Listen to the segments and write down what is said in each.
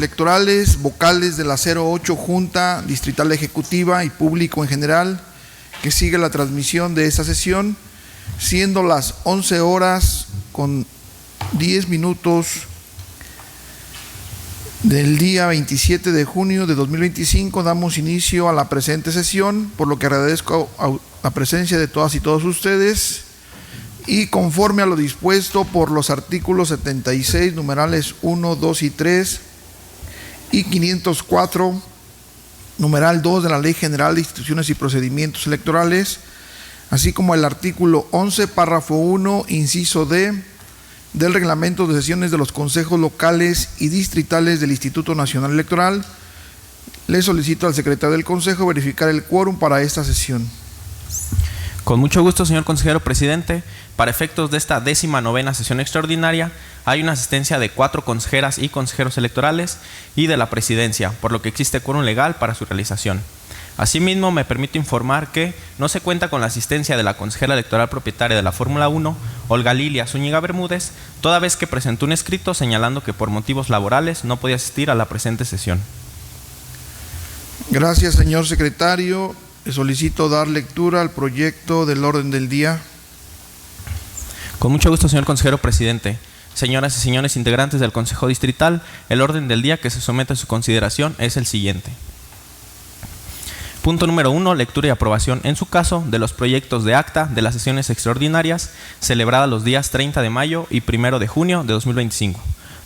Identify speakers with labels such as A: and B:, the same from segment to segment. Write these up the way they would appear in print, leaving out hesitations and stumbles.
A: electorales, vocales de la 08 Junta Distrital Ejecutiva y público en general que sigue la transmisión de esta sesión, siendo las 11 horas con 10 minutos del día 27 de junio de 2025, damos inicio a la presente sesión, por lo que agradezco a la presencia de todas y todos ustedes y conforme a lo dispuesto por los artículos 76, numerales 1, 2 y 3 y 504, numeral 2 de la Ley General de Instituciones y Procedimientos Electorales, así como el artículo 11, párrafo 1, inciso D, del reglamento de sesiones de los consejos locales y distritales del Instituto Nacional Electoral, le solicito al secretario del Consejo verificar el quórum para esta sesión.
B: Con mucho gusto, señor consejero presidente. Para efectos de esta 19ª sesión extraordinaria, hay una asistencia de 4 consejeras y consejeros electorales y de la presidencia, por lo que existe quórum legal para su realización. Asimismo, me permito informar que no se cuenta con la asistencia de la consejera electoral propietaria de la Fórmula 1, Olga Lilia Zúñiga Bermúdez, toda vez que presentó un escrito señalando que por motivos laborales no podía asistir a la presente sesión.
A: Gracias, señor secretario. Le solicito dar lectura al proyecto del orden del día.
B: Con mucho gusto, señor consejero presidente. Señoras y señores integrantes del Consejo Distrital, el orden del día que se somete a su consideración es el siguiente. Punto número 1, lectura y aprobación, en su caso, de los proyectos de acta de las sesiones extraordinarias celebradas los días 30 de mayo y 1 de junio de 2025.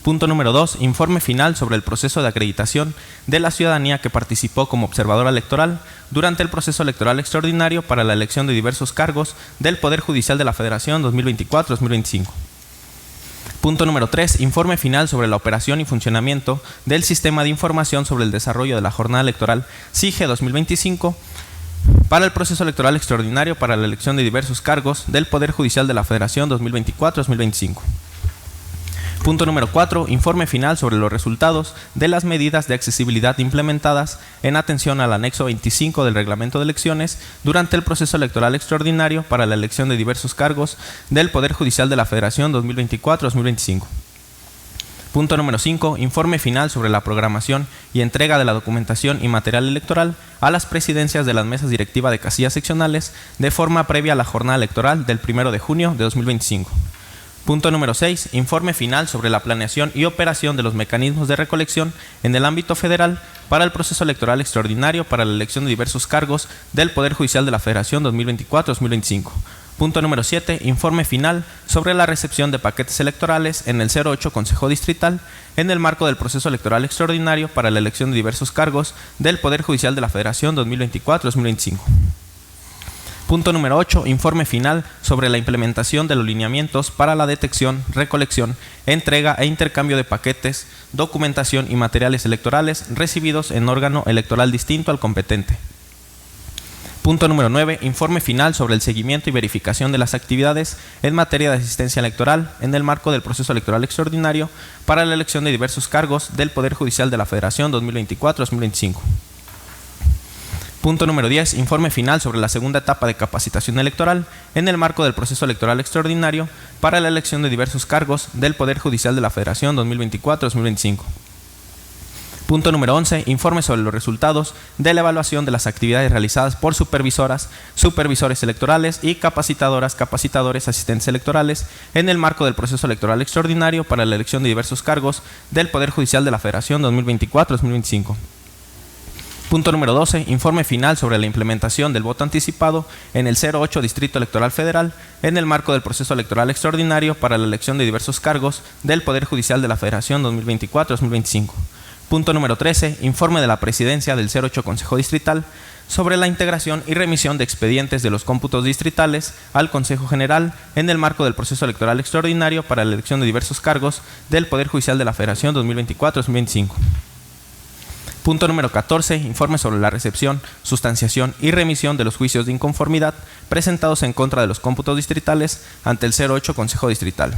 B: Punto número 2, informe final sobre el proceso de acreditación de la ciudadanía que participó como observadora electoral durante el proceso electoral extraordinario para la elección de diversos cargos del Poder Judicial de la Federación 2024-2025. Punto número 3, informe final sobre la operación y funcionamiento del Sistema de Información sobre el Desarrollo de la Jornada Electoral SIGE 2025 para el proceso electoral extraordinario para la elección de diversos cargos del Poder Judicial de la Federación 2024-2025. Punto número 4, informe final sobre los resultados de las medidas de accesibilidad implementadas en atención al anexo 25 del Reglamento de Elecciones durante el proceso electoral extraordinario para la elección de diversos cargos del Poder Judicial de la Federación 2024-2025. Punto número 5, informe final sobre la programación y entrega de la documentación y material electoral a las presidencias de las mesas directivas de casillas seccionales de forma previa a la jornada electoral del 1 de junio de 2025. Punto número 6, informe final sobre la planeación y operación de los mecanismos de recolección en el ámbito federal para el proceso electoral extraordinario para la elección de diversos cargos del Poder Judicial de la Federación 2024-2025. Punto número 7, informe final sobre la recepción de paquetes electorales en el 08 Consejo Distrital en el marco del proceso electoral extraordinario para la elección de diversos cargos del Poder Judicial de la Federación 2024-2025. Punto número 8, informe final sobre la implementación de los lineamientos para la detección, recolección, entrega e intercambio de paquetes, documentación y materiales electorales recibidos en órgano electoral distinto al competente. Punto número 9, informe final sobre el seguimiento y verificación de las actividades en materia de asistencia electoral en el marco del proceso electoral extraordinario para la elección de diversos cargos del Poder Judicial de la Federación 2024-2025. Punto número 10, informe final sobre la segunda etapa de capacitación electoral en el marco del proceso electoral extraordinario para la elección de diversos cargos del Poder Judicial de la Federación 2024-2025. Punto número 11, informe sobre los resultados de la evaluación de las actividades realizadas por supervisoras, supervisores electorales y capacitadoras, capacitadores, asistentes electorales en el marco del proceso electoral extraordinario para la elección de diversos cargos del Poder Judicial de la Federación 2024-2025. Punto número 12, informe final sobre la implementación del voto anticipado en el 08 Distrito Electoral Federal en el marco del proceso electoral extraordinario para la elección de diversos cargos del Poder Judicial de la Federación 2024-2025. Punto número 13, informe de la Presidencia del 08 Consejo Distrital sobre la integración y remisión de expedientes de los cómputos distritales al Consejo General en el marco del proceso electoral extraordinario para la elección de diversos cargos del Poder Judicial de la Federación 2024-2025. Punto número 14, informe sobre la recepción, sustanciación y remisión de los juicios de inconformidad presentados en contra de los cómputos distritales ante el 08 Consejo Distrital.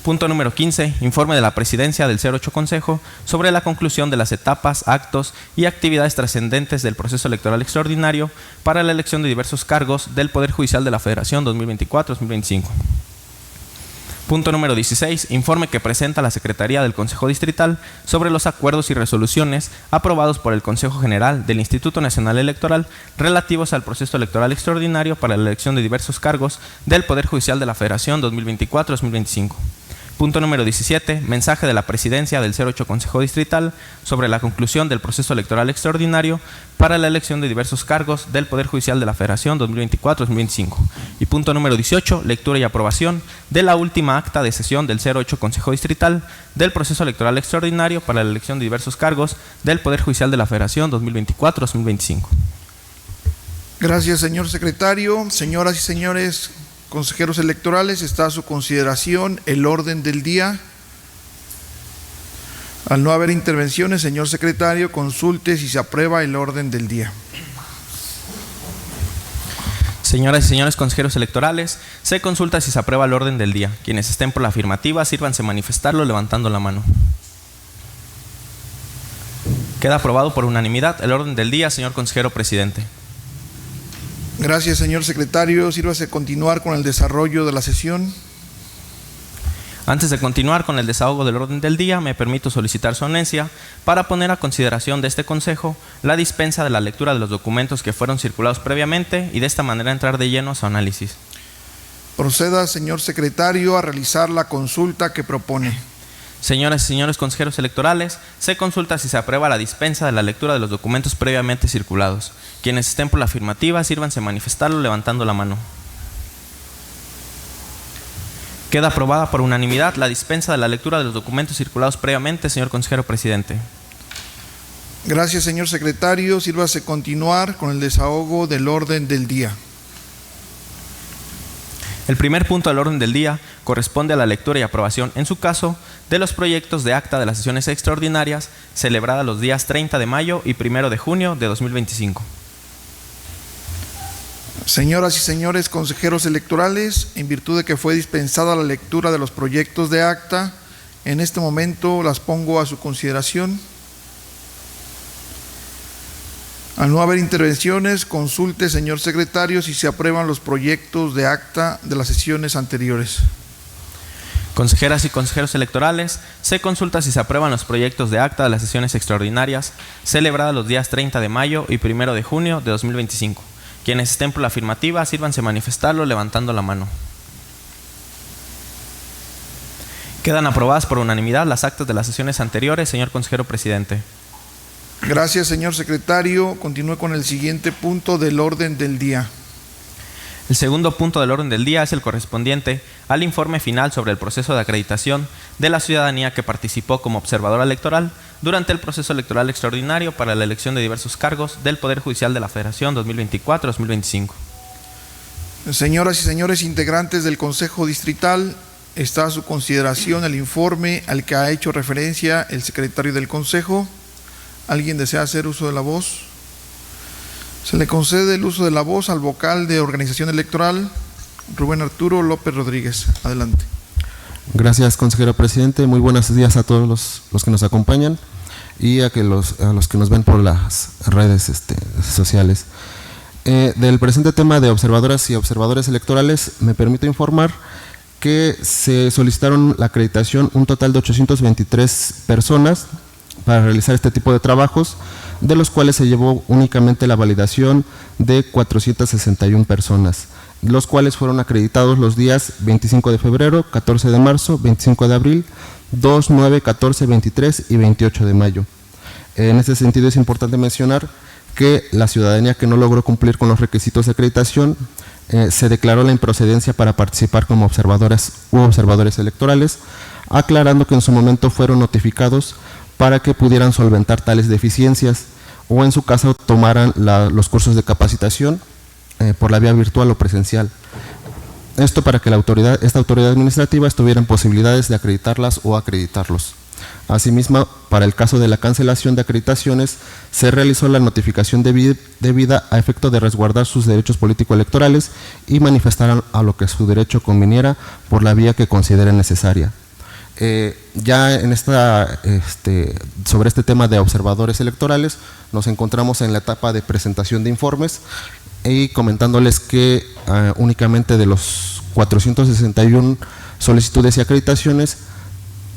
B: Punto número 15, informe de la Presidencia del 08 Consejo sobre la conclusión de las etapas, actos y actividades trascendentes del proceso electoral extraordinario para la elección de diversos cargos del Poder Judicial de la Federación 2024-2025. Punto número 16. Informe que presenta la Secretaría del Consejo Distrital sobre los acuerdos y resoluciones aprobados por el Consejo General del Instituto Nacional Electoral relativos al proceso electoral extraordinario para la elección de diversos cargos del Poder Judicial de la Federación 2024-2025. Punto número 17. Mensaje de la Presidencia del 08 Consejo Distrital sobre la conclusión del proceso electoral extraordinario para la elección de diversos cargos del Poder Judicial de la Federación 2024-2025. Y punto número 18. Lectura y aprobación de la última acta de sesión del 08 Consejo Distrital del proceso electoral extraordinario para la elección de diversos cargos del Poder Judicial de la Federación 2024-2025.
A: Gracias, señor secretario. Señoras y señores consejeros electorales, está a su consideración el orden del día. Al no haber intervenciones, señor secretario, consulte si se aprueba el orden del día.
B: Señoras y señores consejeros electorales, se consulta si se aprueba el orden del día. Quienes estén por la afirmativa, sírvanse manifestarlo levantando la mano. Queda aprobado por unanimidad el orden del día, señor consejero presidente.
A: Gracias, señor secretario. Sírvase continuar con el desarrollo de la sesión.
B: Antes de continuar con el desahogo del orden del día, me permito solicitar su anuencia para poner a consideración de este Consejo la dispensa de la lectura de los documentos que fueron circulados previamente y de esta manera entrar de lleno a su análisis.
A: Proceda, señor secretario, a realizar la consulta que propone.
B: Señoras y señores consejeros electorales, se consulta si se aprueba la dispensa de la lectura de los documentos previamente circulados. Quienes estén por la afirmativa, sírvanse manifestarlo levantando la mano. Queda aprobada por unanimidad la dispensa de la lectura de los documentos circulados previamente, señor consejero presidente.
A: Gracias, señor secretario. Sírvase continuar con el desahogo del orden del día.
B: El primer punto del orden del día corresponde a la lectura y aprobación, en su caso, de los proyectos de acta de las sesiones extraordinarias celebradas los días 30 de mayo y 1 de junio de 2025.
A: Señoras y señores consejeros electorales, en virtud de que fue dispensada la lectura de los proyectos de acta, en este momento las pongo a su consideración. Al no haber intervenciones, consulte, señor secretario, si se aprueban los proyectos de acta de las sesiones anteriores.
B: Consejeras y consejeros electorales, se consulta si se aprueban los proyectos de acta de las sesiones extraordinarias celebradas los días 30 de mayo y 1 de junio de 2025. Quienes estén por la afirmativa, sírvanse manifestarlo levantando la mano. Quedan aprobadas por unanimidad las actas de las sesiones anteriores, señor consejero presidente.
A: Gracias, señor secretario. Continúe con el siguiente punto del orden del día.
B: El segundo punto del orden del día es el correspondiente al informe final sobre el proceso de acreditación de la ciudadanía que participó como observadora electoral durante el proceso electoral extraordinario para la elección de diversos cargos del Poder Judicial de la Federación 2024-2025.
A: Señoras y señores integrantes del Consejo Distrital, está a su consideración el informe al que ha hecho referencia el secretario del Consejo. ¿Alguien desea hacer uso de la voz? Se le concede el uso de la voz al vocal de organización electoral, Rubén Arturo López Rodríguez. Adelante.
C: Gracias, consejero presidente. Muy buenos días a todos los que nos acompañan y a los que nos ven por las redes sociales. Del presente tema de observadoras y observadores electorales, me permito informar que se solicitaron la acreditación un total de 823 personas para realizar este tipo de trabajos, de los cuales se llevó únicamente la validación de 461 personas, los cuales fueron acreditados los días 25 de febrero, 14 de marzo, 25 de abril, 2, 9, 14, 23 y 28 de mayo. En este sentido es importante mencionar que la ciudadanía que no logró cumplir con los requisitos de acreditación se declaró la improcedencia para participar como observadoras u observadores electorales, aclarando que en su momento fueron notificados para que pudieran solventar tales deficiencias o en su caso tomaran los cursos de capacitación por la vía virtual o presencial. Esto para que esta autoridad administrativa estuviera en posibilidades de acreditarlas o acreditarlos. Asimismo, para el caso de la cancelación de acreditaciones, se realizó la notificación debida a efecto de resguardar sus derechos político-electorales y manifestar a lo que su derecho conviniera por la vía que consideren necesaria. Ya en sobre este tema de observadores electorales nos encontramos en la etapa de presentación de informes y comentándoles que únicamente de los 461 solicitudes y acreditaciones,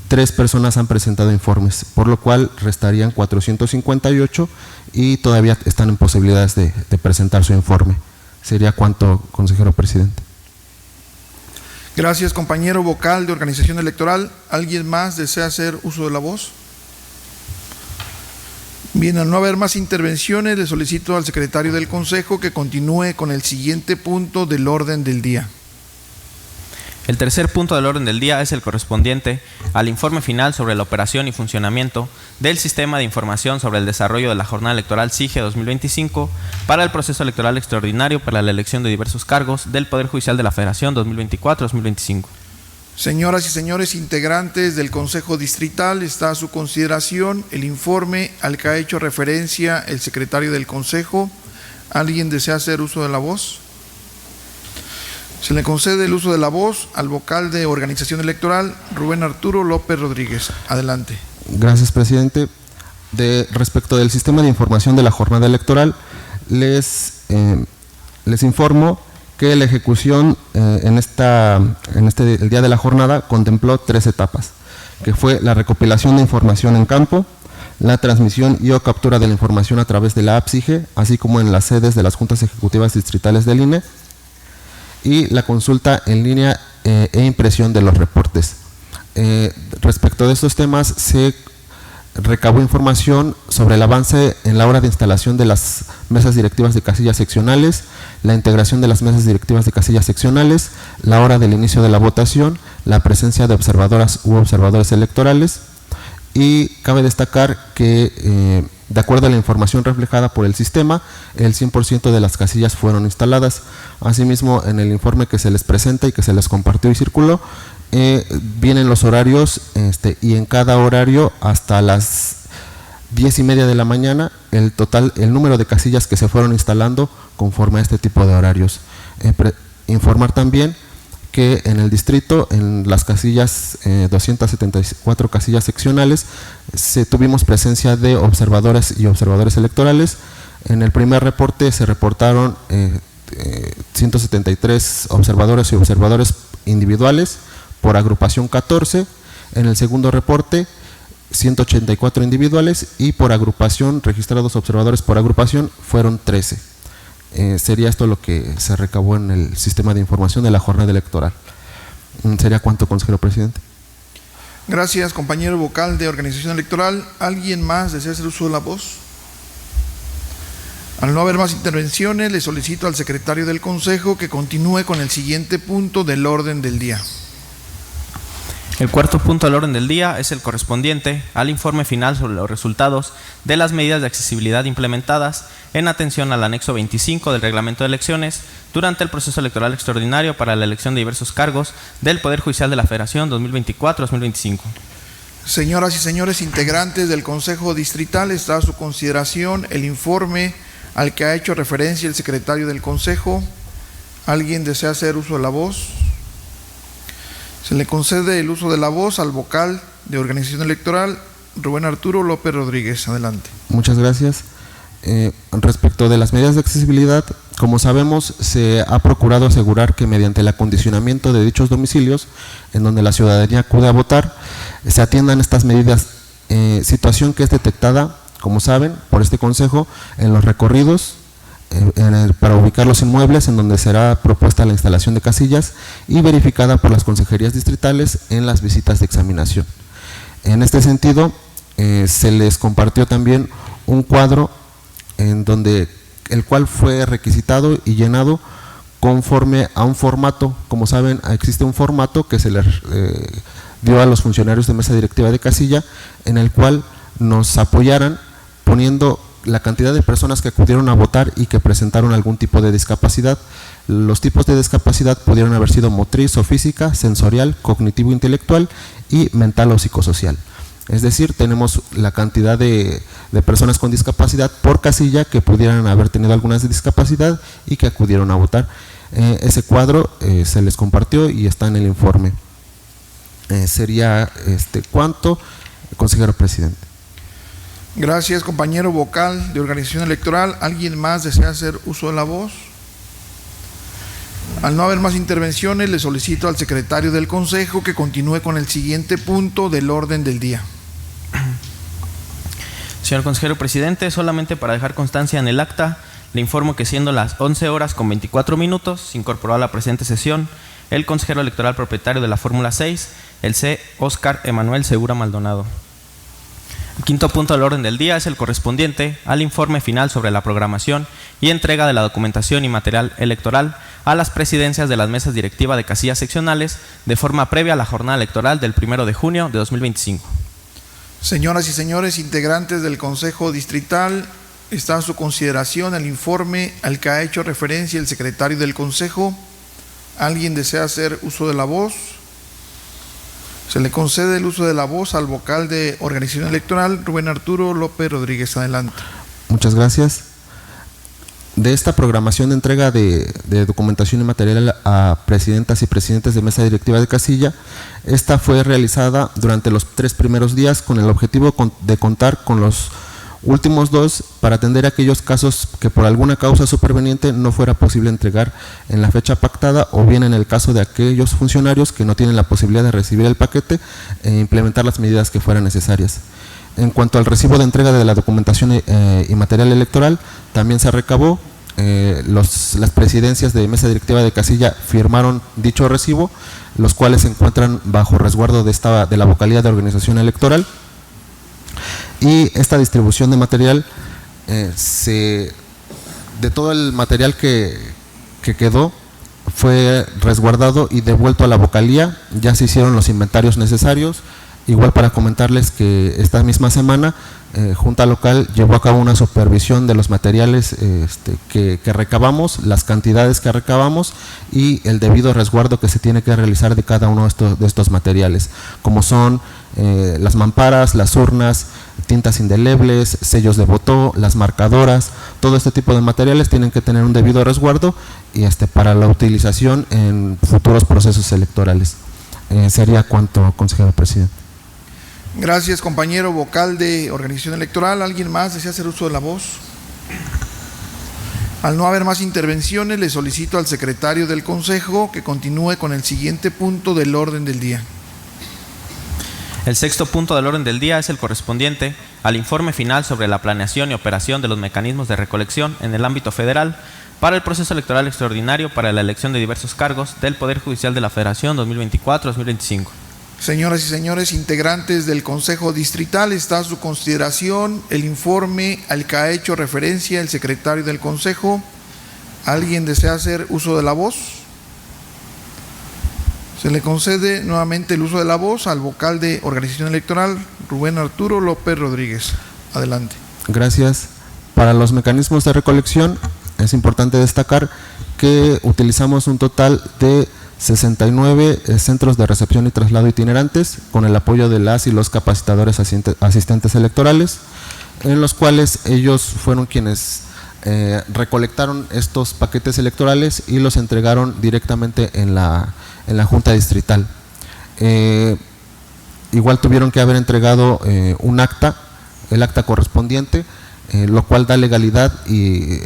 C: 3 personas han presentado informes, por lo cual restarían 458 y todavía están en posibilidades de presentar su informe. ¿Sería cuánto, consejero presidente?
A: Gracias, compañero vocal de organización electoral. ¿Alguien más desea hacer uso de la voz? Bien, al no haber más intervenciones, le solicito al secretario del Consejo que continúe con el siguiente punto del orden del día.
B: El tercer punto del orden del día es el correspondiente al informe final sobre la operación y funcionamiento del Sistema de Información sobre el Desarrollo de la Jornada Electoral SIGE 2025 para el proceso electoral extraordinario para la elección de diversos cargos del Poder Judicial de la Federación 2024-2025.
A: Señoras y señores integrantes del Consejo Distrital, está a su consideración el informe al que ha hecho referencia el secretario del Consejo. ¿Alguien desea hacer uso de la voz? Se le concede el uso de la voz al vocal de organización electoral, Rubén Arturo López Rodríguez. Adelante.
C: Gracias, presidente. Respecto del sistema de información de la jornada electoral, les informo que la ejecución el día de la jornada contempló 3 etapas, que fue la recopilación de información en campo, la transmisión y o captura de la información a través de la app SIGE, así como en las sedes de las juntas ejecutivas distritales del INE, y la consulta en línea e impresión de los reportes. Respecto de estos temas, se recabó información sobre el avance en la hora de instalación de las mesas directivas de casillas seccionales, la integración de las mesas directivas de casillas seccionales, la hora del inicio de la votación, la presencia de observadoras u observadores electorales, y cabe destacar que de acuerdo a la información reflejada por el sistema, el 100% de las casillas fueron instaladas. Asimismo, en el informe que se les presenta y que se les compartió y circuló, vienen los horarios y en cada horario hasta las 10:30 de la mañana el número de casillas que se fueron instalando conforme a este tipo de horarios. Informar también que en el distrito, en las casillas, 274 casillas seccionales, tuvimos presencia de observadores y observadores electorales. En el primer reporte se reportaron 173 observadores y observadores individuales, por agrupación 14. En el segundo reporte 184 individuales y por agrupación, registrados observadores por agrupación, fueron 13. Sería esto lo que se recabó en el sistema de información de la jornada electoral. ¿Sería cuánto, consejero presidente?
A: Gracias, compañero vocal de organización electoral. ¿Alguien más desea hacer uso de la voz? Al no haber más intervenciones, le solicito al secretario del Consejo que continúe con el siguiente punto del orden del día.
B: El cuarto punto del orden del día es el correspondiente al informe final sobre los resultados de las medidas de accesibilidad implementadas en atención al anexo 25 del Reglamento de Elecciones durante el proceso electoral extraordinario para la elección de diversos cargos del Poder Judicial de la Federación 2024-2025.
A: Señoras y señores integrantes del Consejo Distrital, está a su consideración el informe al que ha hecho referencia el secretario del Consejo. ¿Alguien desea hacer uso de la voz? Se le concede el uso de la voz al vocal de organización electoral, Rubén Arturo López Rodríguez. Adelante.
C: Muchas gracias. Respecto de las medidas de accesibilidad, como sabemos, se ha procurado asegurar que mediante el acondicionamiento de dichos domicilios, en donde la ciudadanía acude a votar, se atiendan estas medidas, situación que es detectada, como saben, por este Consejo, en los recorridos, para ubicar los inmuebles en donde será propuesta la instalación de casillas y verificada por las consejerías distritales en las visitas de examinación. En este sentido, se les compartió también un cuadro en donde el cual fue requisitado y llenado conforme a un formato. Como saben, existe un formato que se les dio a los funcionarios de mesa directiva de casilla, en el cual nos apoyaran poniendo la cantidad de personas que acudieron a votar y que presentaron algún tipo de discapacidad. Los tipos de discapacidad pudieron haber sido motriz o física, sensorial, cognitivo-intelectual y mental o psicosocial. Es decir, tenemos la cantidad de personas con discapacidad por casilla que pudieran haber tenido alguna discapacidad y que acudieron a votar. Ese cuadro se les compartió y está en el informe. Sería ¿cuánto, consejero presidente?
A: Gracias, compañero vocal de organización electoral. ¿Alguien más desea hacer uso de la voz? Al no haber más intervenciones, le solicito al secretario del Consejo que continúe con el siguiente punto del orden del día.
B: Señor consejero presidente, solamente para dejar constancia en el acta, le informo que siendo las 11:24, se incorporó a la presente sesión el consejero electoral propietario de la Fórmula 6, el C. Óscar Emanuel Segura Maldonado. El quinto punto del orden del día es el correspondiente al informe final sobre la programación y entrega de la documentación y material electoral a las presidencias de las mesas directivas de casillas seccionales de forma previa a la jornada electoral del 1 de junio de 2025.
A: Señoras y señores integrantes del Consejo Distrital, está a su consideración el informe al que ha hecho referencia el secretario del Consejo. ¿Alguien desea hacer uso de la voz? Se le concede el uso de la voz al vocal de organización electoral, Rubén Arturo López Rodríguez. Adelante.
C: Muchas gracias. De esta programación de entrega de documentación y material a presidentas y presidentes de mesa directiva de casilla, esta fue realizada durante los 3 primeros días con el objetivo de contar con los últimos 2 para atender aquellos casos que por alguna causa superveniente no fuera posible entregar en la fecha pactada, o bien en el caso de aquellos funcionarios que no tienen la posibilidad de recibir el paquete e implementar las medidas que fueran necesarias. En cuanto al recibo de entrega de la documentación y material electoral, también se recabó. Las presidencias de mesa directiva de casilla firmaron dicho recibo, los cuales se encuentran bajo resguardo de la vocalía de organización electoral. Y esta distribución de material, de todo el material que quedó, fue resguardado y devuelto a la vocalía. Ya se hicieron los inventarios necesarios. Igual para comentarles que esta misma semana Junta Local llevó a cabo una supervisión de los materiales que recabamos, las cantidades que recabamos y el debido resguardo que se tiene que realizar de cada uno de estos materiales, como son las mamparas, las urnas, tintas indelebles, sellos de botó, las marcadoras. Todo este tipo de materiales tienen que tener un debido resguardo y para la utilización en futuros procesos electorales. Sería cuanto, consejero presidente.
A: Gracias, compañero vocal de organización electoral. ¿Alguien más desea hacer uso de la voz? Al no haber más intervenciones, le solicito al secretario del Consejo que continúe con el siguiente punto del orden del día.
B: El sexto punto del orden del día es el correspondiente al informe final sobre la planeación y operación de los mecanismos de recolección en el ámbito federal para el proceso electoral extraordinario para la elección de diversos cargos del Poder Judicial de la Federación 2024-2025.
A: Señoras y señores integrantes del Consejo Distrital, está a su consideración el informe al que ha hecho referencia el secretario del Consejo. ¿Alguien desea hacer uso de la voz? Se le concede nuevamente el uso de la voz al vocal de organización electoral, Rubén Arturo López Rodríguez. Adelante.
C: Gracias. Para los mecanismos de recolección, es importante destacar que utilizamos un total de 69 centros de recepción y traslado itinerantes con el apoyo de las y los capacitadores asistentes electorales, en los cuales ellos fueron quienes recolectaron estos paquetes electorales y los entregaron directamente en la Junta Distrital. Igual tuvieron que haber entregado un acta, el acta correspondiente, lo cual da legalidad y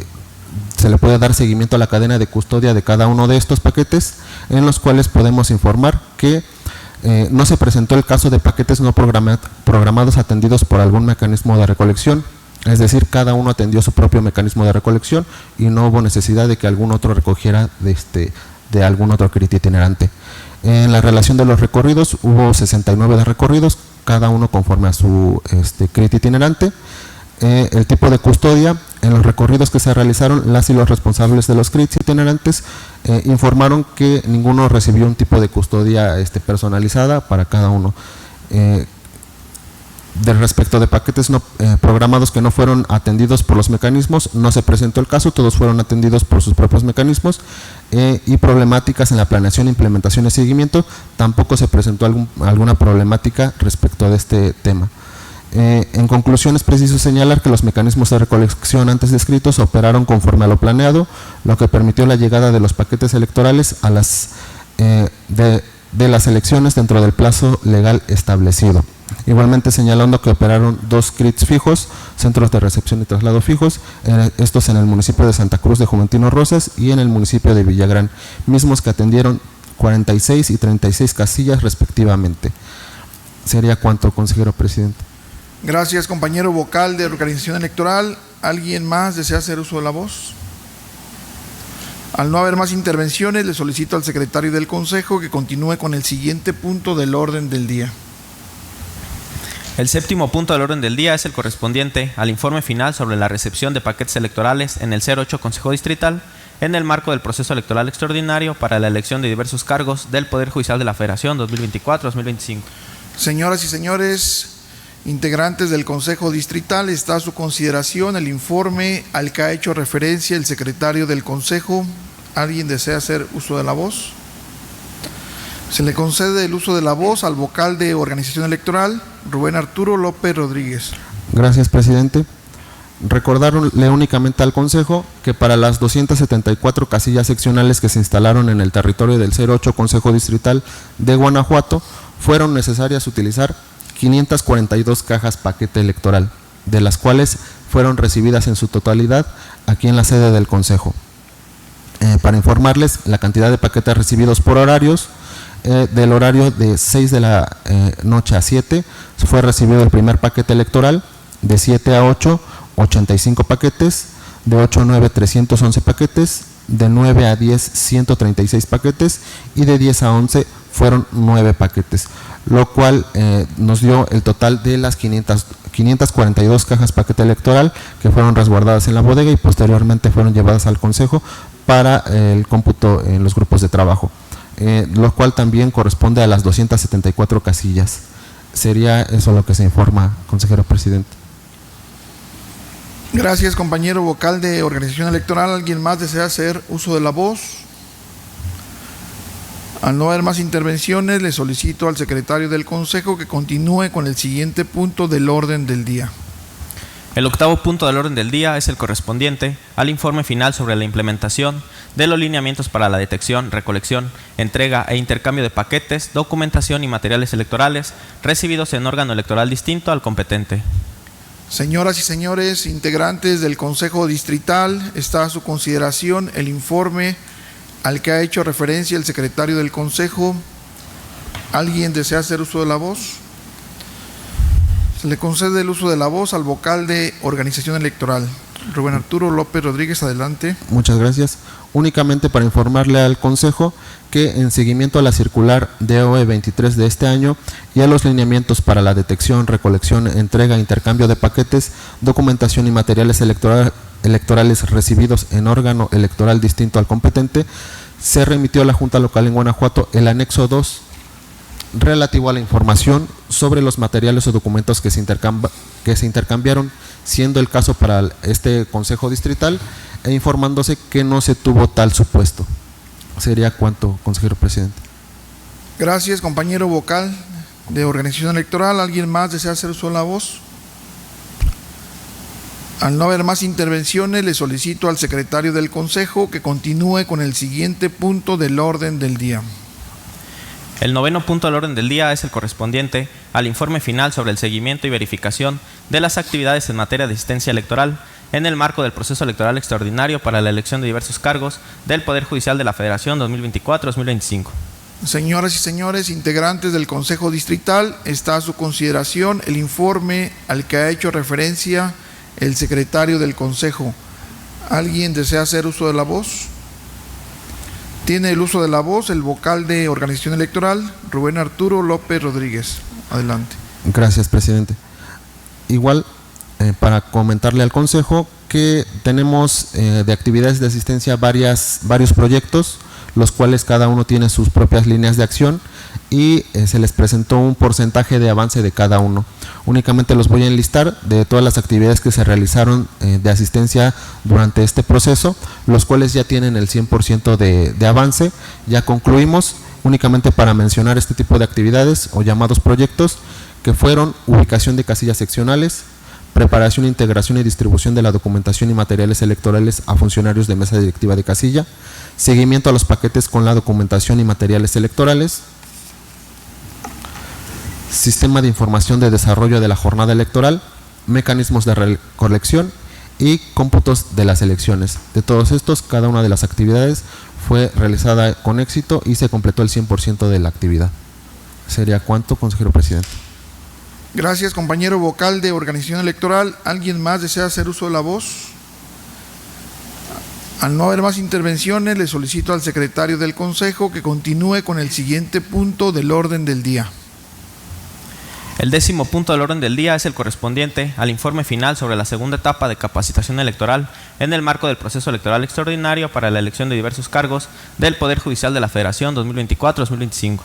C: se le puede dar seguimiento a la cadena de custodia de cada uno de estos paquetes, en los cuales podemos informar que no se presentó el caso de paquetes no programados atendidos por algún mecanismo de recolección, es decir, cada uno atendió su propio mecanismo de recolección y no hubo necesidad de que algún otro recogiera de algún otro crédito itinerante. En la relación de los recorridos, hubo 69 de recorridos, cada uno conforme a su crédito itinerante. El tipo de custodia, en los recorridos que se realizaron, las y los responsables de los créditos itinerantes informaron que ninguno recibió un tipo de custodia personalizada para cada uno. De respecto de paquetes no programados que no fueron atendidos por los mecanismos, no se presentó el caso, todos fueron atendidos por sus propios mecanismos, y problemáticas en la planeación, implementación y seguimiento, tampoco se presentó alguna problemática respecto de este tema. En conclusión, es preciso señalar que los mecanismos de recolección antes descritos operaron conforme a lo planeado, lo que permitió la llegada de los paquetes electorales de las elecciones dentro del plazo legal establecido. Igualmente señalando que operaron 2 CRITs fijos, centros de recepción y traslado fijos, estos en el municipio de Santa Cruz de Juventino Rosas y en el municipio de Villagrán, mismos que atendieron 46 y 36 casillas respectivamente. Sería cuanto, consejero presidente.
A: Gracias, compañero vocal de organización electoral. ¿Alguien más desea hacer uso de la voz? Al no haber más intervenciones, le solicito al secretario del Consejo que continúe con el siguiente punto del orden del día.
B: El séptimo punto del orden del día es el correspondiente al informe final sobre la recepción de paquetes electorales en el 08 Consejo Distrital en el marco del proceso electoral extraordinario para la elección de diversos cargos del Poder Judicial de la Federación 2024-2025.
A: Señoras y señores integrantes del Consejo Distrital, está a su consideración el informe al que ha hecho referencia el secretario del Consejo. ¿Alguien desea hacer uso de la voz? Se le concede el uso de la voz al vocal de organización electoral, Rubén Arturo López Rodríguez.
C: Gracias, presidente. Recordarle únicamente al Consejo que para las 274 casillas seccionales que se instalaron en el territorio del 08 Consejo Distrital de Guanajuato, fueron necesarias utilizar 542 cajas paquete electoral, de las cuales fueron recibidas en su totalidad aquí en la sede del Consejo. Para informarles, la cantidad de paquetes recibidos por horarios, del horario de 6 de la noche a 7, fue recibido el primer paquete electoral, de 7 a 8, 85 paquetes, de 8 a 9, 311 paquetes, de 9 a 10, 136 paquetes y de 10 a 11 fueron 9 paquetes, lo cual nos dio el total de las 542 cajas paquete electoral que fueron resguardadas en la bodega y posteriormente fueron llevadas al Consejo para el cómputo en los grupos de trabajo. Lo cual también corresponde a las 274 casillas. Sería eso lo que se informa, consejero presidente.
A: Gracias, compañero vocal de organización electoral. ¿Alguien más desea hacer uso de la voz? Al no haber más intervenciones, le solicito al secretario del Consejo que continúe con el siguiente punto del orden del día.
B: El octavo punto del orden del día es el correspondiente al informe final sobre la implementación de los lineamientos para la detección, recolección, entrega e intercambio de paquetes, documentación y materiales electorales recibidos en órgano electoral distinto al competente.
A: Señoras y señores integrantes del Consejo Distrital, está a su consideración el informe al que ha hecho referencia el secretario del Consejo. ¿Alguien desea hacer uso de la voz? Se le concede el uso de la voz al vocal de organización electoral, Rubén Arturo López Rodríguez. Adelante.
C: Muchas gracias. Únicamente para informarle al Consejo que en seguimiento a la circular DOE 23 de este año y a los lineamientos para la detección, recolección, entrega, intercambio de paquetes, documentación y materiales electorales recibidos en órgano electoral distinto al competente, se remitió a la Junta Local en Guanajuato el anexo 2 relativo a la información sobre los materiales o documentos que se intercambiaron, siendo el caso para este Consejo Distrital, e informándose que no se tuvo tal supuesto. Sería cuanto, consejero presidente.
A: Gracias, compañero vocal de organización electoral. ¿Alguien más desea hacer uso de la voz? Al no haber más intervenciones, le solicito al secretario del Consejo que continúe con el siguiente punto del orden del día.
B: El noveno punto del orden del día es el correspondiente al informe final sobre el seguimiento y verificación de las actividades en materia de asistencia electoral en el marco del proceso electoral extraordinario para la elección de diversos cargos del Poder Judicial de la Federación 2024-2025.
A: Señoras y señores integrantes del Consejo Distrital, está a su consideración el informe al que ha hecho referencia el secretario del Consejo. ¿Alguien desea hacer uso de la voz? Tiene el uso de la voz el vocal de organización electoral, Rubén Arturo López Rodríguez. Adelante.
C: Gracias, presidente. Igual, para comentarle al Consejo que tenemos de actividades de asistencia varios proyectos, los cuales cada uno tiene sus propias líneas de acción y se les presentó un porcentaje de avance de cada uno. Únicamente los voy a enlistar de todas las actividades que se realizaron de asistencia durante este proceso, los cuales ya tienen el 100% de avance. Ya concluimos, únicamente para mencionar este tipo de actividades o llamados proyectos, que fueron ubicación de casillas seccionales, preparación, integración y distribución de la documentación y materiales electorales a funcionarios de mesa directiva de casilla, seguimiento a los paquetes con la documentación y materiales electorales, sistema de información de desarrollo de la jornada electoral, mecanismos de recolección y cómputos de las elecciones. De todos estos, cada una de las actividades fue realizada con éxito y se completó el 100% de la actividad. ¿Sería cuánto, consejero presidente?
A: Gracias, compañero vocal de organización electoral. ¿Alguien más desea hacer uso de la voz? Al no haber más intervenciones, le solicito al secretario del Consejo que continúe con el siguiente punto del orden del día.
B: El 10º punto del orden del día es el correspondiente al informe final sobre la segunda etapa de capacitación electoral en el marco del proceso electoral extraordinario para la elección de diversos cargos del Poder Judicial de la Federación 2024-2025.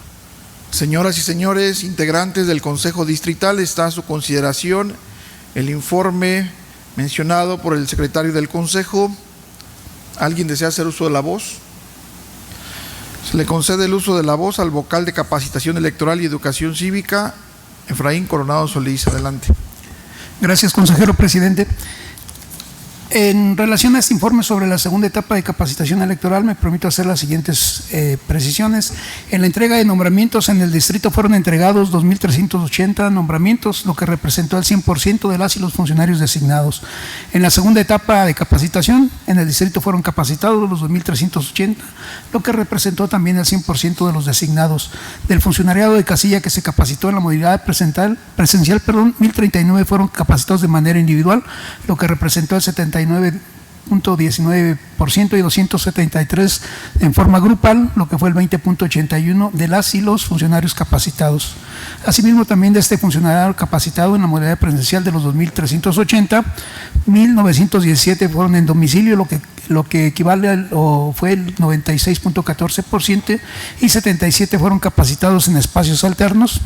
A: Señoras y señores integrantes del Consejo Distrital, está a su consideración el informe mencionado por el secretario del Consejo. ¿Alguien desea hacer uso de la voz? Se le concede el uso de la voz al vocal de Capacitación Electoral y Educación Cívica, Efraín Coronado Solís. Adelante.
D: Gracias, consejero presidente. En relación a este informe sobre la segunda etapa de capacitación electoral, me permito hacer las siguientes precisiones. En la entrega de nombramientos en el distrito fueron entregados 2.380 nombramientos, lo que representó el 100% de las y los funcionarios designados. En la segunda etapa de capacitación, en el distrito fueron capacitados los 2.380, lo que representó también el 100% de los designados. Del funcionariado de casilla que se capacitó en la modalidad presencial, 1.039 fueron capacitados de manera individual, lo que representó el 79.19% y 273 en forma grupal, lo que fue el 20.81% de las y los funcionarios capacitados. Asimismo, también de este funcionario capacitado en la modalidad presencial de los 2.380, 1.917 fueron en domicilio, lo que equivale o fue el 96.14%, y 77 fueron capacitados en espacios alternos,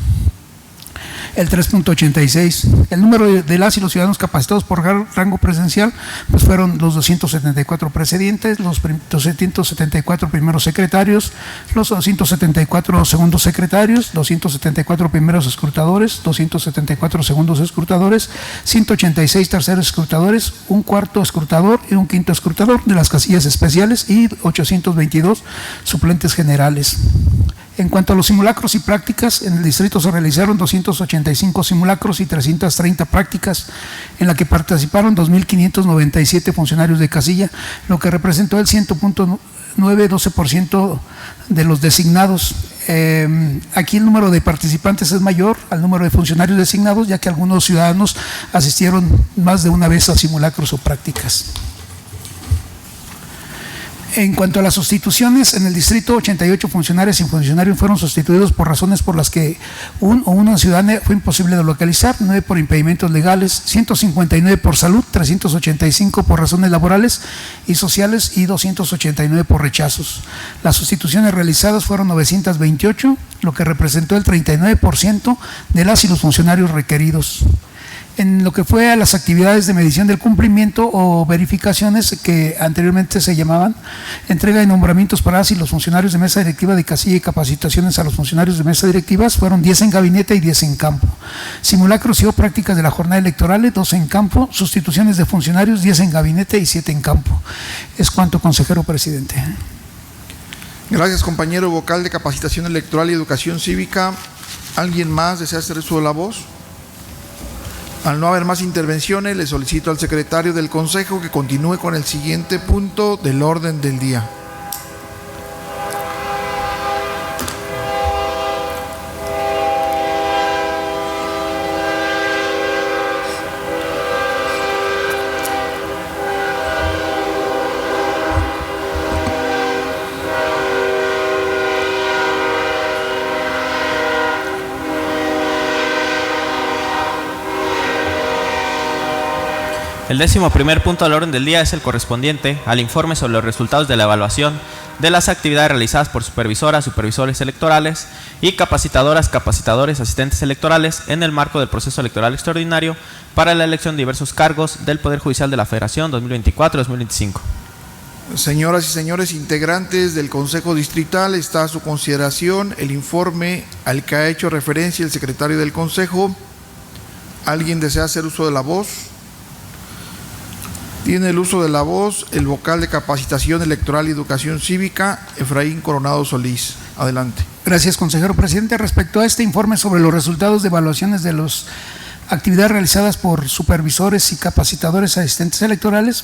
D: el 3.86%. El número de las y los ciudadanos capacitados por rango presencial pues fueron los 274 precedentes, los 274 primeros secretarios, los 274 segundos secretarios, 274 primeros escrutadores, 274 segundos escrutadores, 186 terceros escrutadores, un cuarto escrutador y un quinto escrutador de las casillas especiales y 822 suplentes generales. En cuanto a los simulacros y prácticas, en el distrito se realizaron 285 simulacros y 330 prácticas, en la que participaron 2.597 funcionarios de casilla, lo que representó el 100.912% de los designados. Aquí el número de participantes es mayor al número de funcionarios designados, ya que algunos ciudadanos asistieron más de una vez a simulacros o prácticas. En cuanto a las sustituciones, en el distrito 88 funcionarios y funcionarios fueron sustituidos por razones por las que una ciudadana fue imposible de localizar, 9 por impedimentos legales, 159 por salud, 385 por razones laborales y sociales y 289 por rechazos. Las sustituciones realizadas fueron 928, lo que representó el 39% de las y los funcionarios requeridos. En lo que fue a las actividades de medición del cumplimiento o verificaciones que anteriormente se llamaban entrega de nombramientos para las y los funcionarios de mesa directiva de casilla y capacitaciones a los funcionarios de mesa directivas, fueron 10 en gabinete y 10 en campo. Simulacros y o prácticas de la jornada electoral, 12 en campo. Sustituciones de funcionarios, 10 en gabinete y 7 en campo. Es cuanto, consejero presidente.
A: Gracias, compañero vocal de Capacitación Electoral y Educación Cívica. ¿Alguien más desea hacer uso de la voz? Al no haber más intervenciones, le solicito al secretario del Consejo que continúe con el siguiente punto del orden del día.
B: El 11º punto del orden del día es el correspondiente al informe sobre los resultados de la evaluación de las actividades realizadas por supervisoras, supervisores electorales y capacitadoras, capacitadores, asistentes electorales en el marco del proceso electoral extraordinario para la elección de diversos cargos del Poder Judicial de la Federación 2024-2025.
A: Señoras y señores integrantes del Consejo Distrital, está a su consideración el informe al que ha hecho referencia el secretario del Consejo. ¿Alguien desea hacer uso de la voz? Tiene el uso de la voz el vocal de Capacitación Electoral y Educación Cívica, Efraín Coronado Solís. Adelante.
D: Gracias, consejero presidente. Respecto a este informe sobre los resultados de evaluaciones de las actividades realizadas por supervisores y capacitadores asistentes electorales,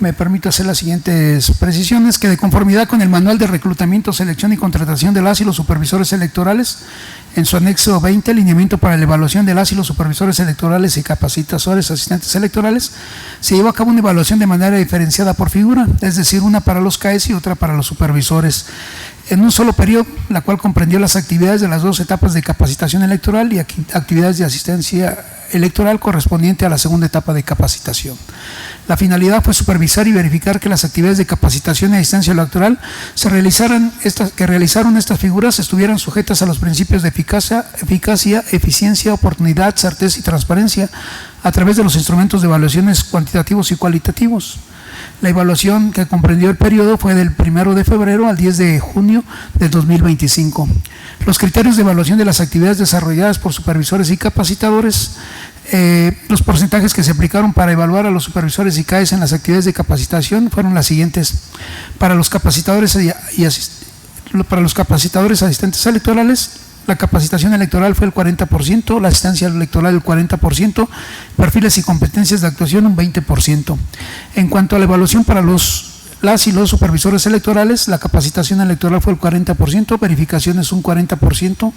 D: me permito hacer las siguientes precisiones: que de conformidad con el Manual de Reclutamiento, Selección y Contratación de las y los supervisores electorales, en su anexo 20, lineamiento para la evaluación de las y los supervisores electorales y capacitadores asistentes electorales, se llevó a cabo una evaluación de manera diferenciada por figura, es decir, una para los CAES y otra para los supervisores, en un solo periodo, la cual comprendió las actividades de las 2 etapas de capacitación electoral y actividades de asistencia electoral correspondiente a la segunda etapa de capacitación. La finalidad fue supervisar y verificar que las actividades de capacitación y asistencia electoral que realizaron estas figuras estuvieran sujetas a los principios de eficacia, eficiencia, oportunidad, certeza y transparencia a través de los instrumentos de evaluaciones cuantitativos y cualitativos. La evaluación, que comprendió el periodo, fue del 1 de febrero al 10 de junio de 2025. Los criterios de evaluación de las actividades desarrolladas por supervisores y capacitadores, los porcentajes que se aplicaron para evaluar a los supervisores y CAES en las actividades de capacitación fueron las siguientes: para los capacitadores asistentes electorales, la capacitación electoral fue el 40%, la asistencia electoral el 40%, perfiles y competencias de actuación un 20%. En cuanto a la evaluación para las y los supervisores electorales, la capacitación electoral fue el 40%, verificaciones un 40%,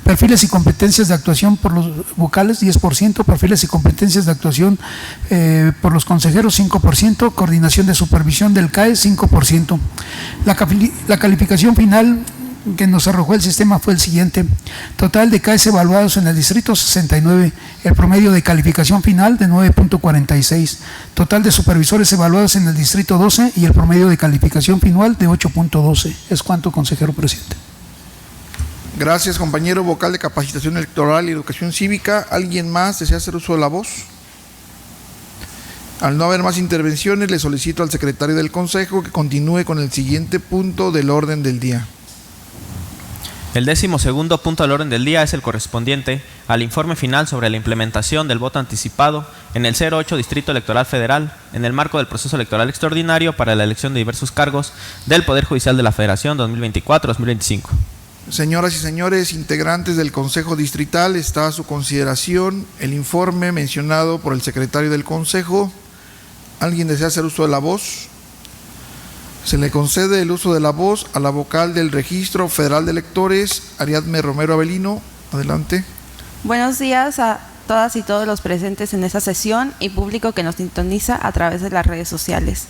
D: perfiles y competencias de actuación por los vocales 10%, perfiles y competencias de actuación por los consejeros 5%, coordinación de supervisión del CAE 5%. La calificación final que nos arrojó el sistema fue el siguiente: total de CAES evaluados en el distrito 69, el promedio de calificación final de 9.46, total de supervisores evaluados en el distrito 12 y el promedio de calificación final de 8.12. Es cuanto, consejero presidente.
A: Gracias, compañero vocal de Capacitación Electoral y Educación Cívica. ¿Alguien más desea hacer uso de la voz? Al no haber más intervenciones, le solicito al secretario del Consejo que continúe con el siguiente punto del orden del día.
B: El 12º punto del orden del día es el correspondiente al informe final sobre la implementación del voto anticipado en el 08 Distrito Electoral Federal en el marco del proceso electoral extraordinario para la elección de diversos cargos del Poder Judicial de la Federación 2024-2025.
A: Señoras y señores integrantes del Consejo Distrital, está a su consideración el informe mencionado por el secretario del Consejo. ¿Alguien desea hacer uso de la voz? Se le concede el uso de la voz a la vocal del Registro Federal de Electores, Ariadne Romero Avelino. Adelante.
E: Buenos días a todas y todos los presentes en esta sesión y público que nos sintoniza a través de las redes sociales.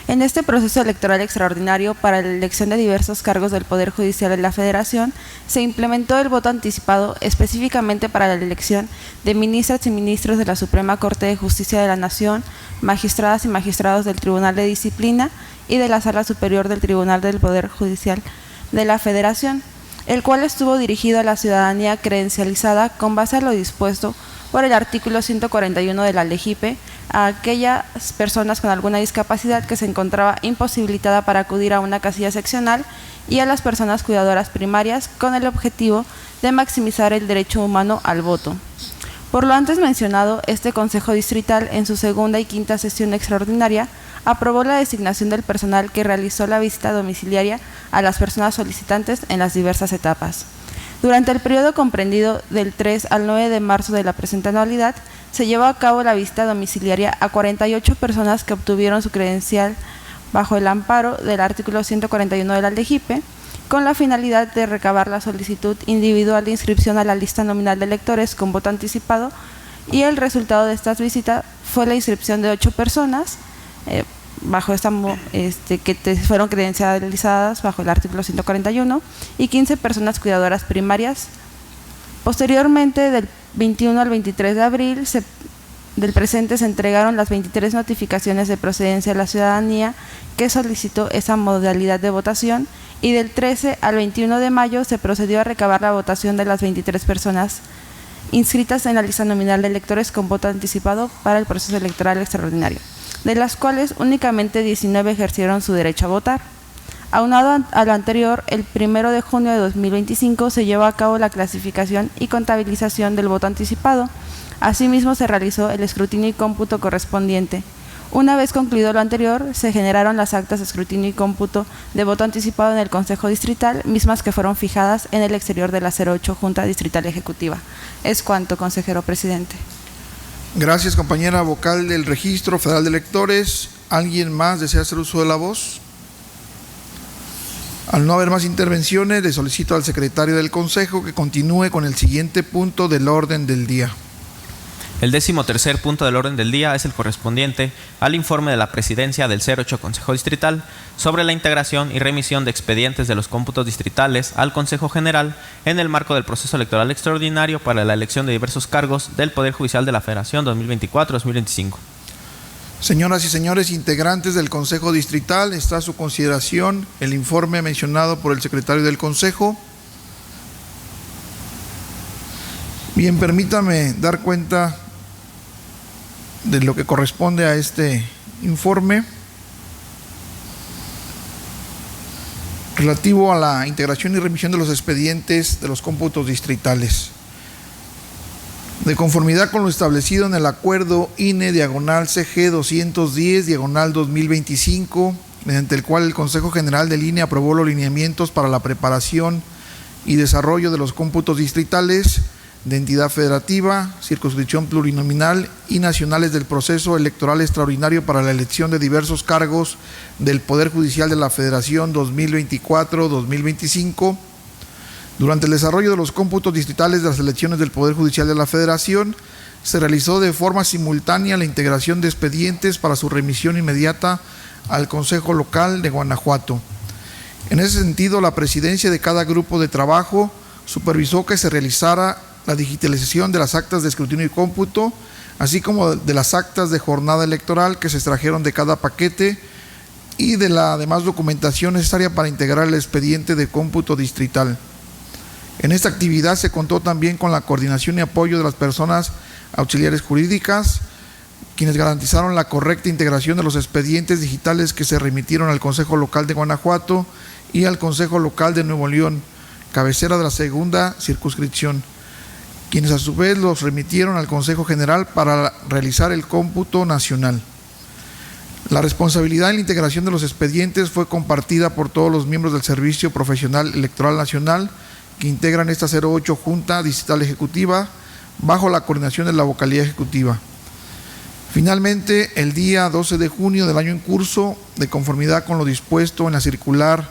E: En este proceso electoral extraordinario para la elección de diversos cargos del Poder Judicial de la Federación, se implementó el voto anticipado específicamente para la elección de ministras y ministros de la Suprema Corte de Justicia de la Nación, magistradas y magistrados del Tribunal de Disciplina y de la Sala Superior del Tribunal del Poder Judicial de la Federación, el cual estuvo dirigido a la ciudadanía credencializada con base a lo dispuesto por el artículo 141 de la LEGIPE, a aquellas personas con alguna discapacidad que se encontraba imposibilitada para acudir a una casilla seccional y a las personas cuidadoras primarias, con el objetivo de maximizar el derecho humano al voto. Por lo antes mencionado, este Consejo Distrital, en su segunda y quinta sesión extraordinaria, aprobó la designación del personal que realizó la visita domiciliaria a las personas solicitantes en las diversas etapas. Durante el periodo comprendido del 3 al 9 de marzo de la presente anualidad, se llevó a cabo la visita domiciliaria a 48 personas que obtuvieron su credencial bajo el amparo del artículo 141 de la LEGIPE, con la finalidad de recabar la solicitud individual de inscripción a la lista nominal de electores con voto anticipado, y el resultado de estas visitas fue la inscripción de 8 personas bajo esta que fueron credencializadas bajo el artículo 141 y 15 personas cuidadoras primarias. Posteriormente, del 21 al 23 de abril del presente, se entregaron las 23 notificaciones de procedencia a la ciudadanía que solicitó esa modalidad de votación, y del 13 al 21 de mayo se procedió a recabar la votación de las 23 personas inscritas en la lista nominal de electores con voto anticipado para el proceso electoral extraordinario, de las cuales únicamente 19 ejercieron su derecho a votar. Aunado a lo anterior, el 1 de junio de 2025 se llevó a cabo la clasificación y contabilización del voto anticipado. Asimismo, se realizó el escrutinio y cómputo correspondiente. Una vez concluido lo anterior, se generaron las actas de escrutinio y cómputo de voto anticipado en el Consejo Distrital, mismas que fueron fijadas en el exterior de la 08 Junta Distrital Ejecutiva. Es cuanto, consejero presidente.
A: Gracias, compañera vocal del Registro Federal de Electores. ¿Alguien más desea hacer uso de la voz? Al no haber más intervenciones, le solicito al secretario del Consejo que continúe con el siguiente punto del orden del día.
B: El 13º punto del orden del día es el correspondiente al informe de la Presidencia del 08 Consejo Distrital sobre la integración y remisión de expedientes de los cómputos distritales al Consejo General en el marco del proceso electoral extraordinario para la elección de diversos cargos del Poder Judicial de la Federación 2024-2025.
A: Señoras y señores integrantes del Consejo Distrital, está a su consideración el informe mencionado por el secretario del Consejo. Bien, permítame dar cuenta de lo que corresponde a este informe relativo a la integración y remisión de los expedientes de los cómputos distritales. De conformidad con lo establecido en el acuerdo INE/CG 210/2025, mediante el cual el Consejo General del INE aprobó los lineamientos para la preparación y desarrollo de los cómputos distritales de entidad federativa, circunscripción plurinominal y nacionales del proceso electoral extraordinario para la elección de diversos cargos del Poder Judicial de la Federación 2024-2025. Durante el desarrollo de los cómputos distritales de las elecciones del Poder Judicial de la Federación, se realizó de forma simultánea la integración de expedientes para su remisión inmediata al Consejo Local de Guanajuato. En ese sentido, la presidencia de cada grupo de trabajo supervisó que se realizara la digitalización de las actas de escrutinio y cómputo, así como de las actas de jornada electoral que se extrajeron de cada paquete y de la demás documentación necesaria para integrar el expediente de cómputo distrital. En esta actividad se contó también con la coordinación y apoyo de las personas auxiliares jurídicas, quienes garantizaron la correcta integración de los expedientes digitales que se remitieron al Consejo Local de Guanajuato y al Consejo Local de Nuevo León, cabecera de la segunda circunscripción, quienes a su vez los remitieron al Consejo General para realizar el cómputo nacional. La responsabilidad en la integración de los expedientes fue compartida por todos los miembros del Servicio Profesional Electoral Nacional que integran esta 08 Junta Distrital Ejecutiva bajo la coordinación de la vocalía ejecutiva. Finalmente, el día 12 de junio del año en curso, de conformidad con lo dispuesto en la circular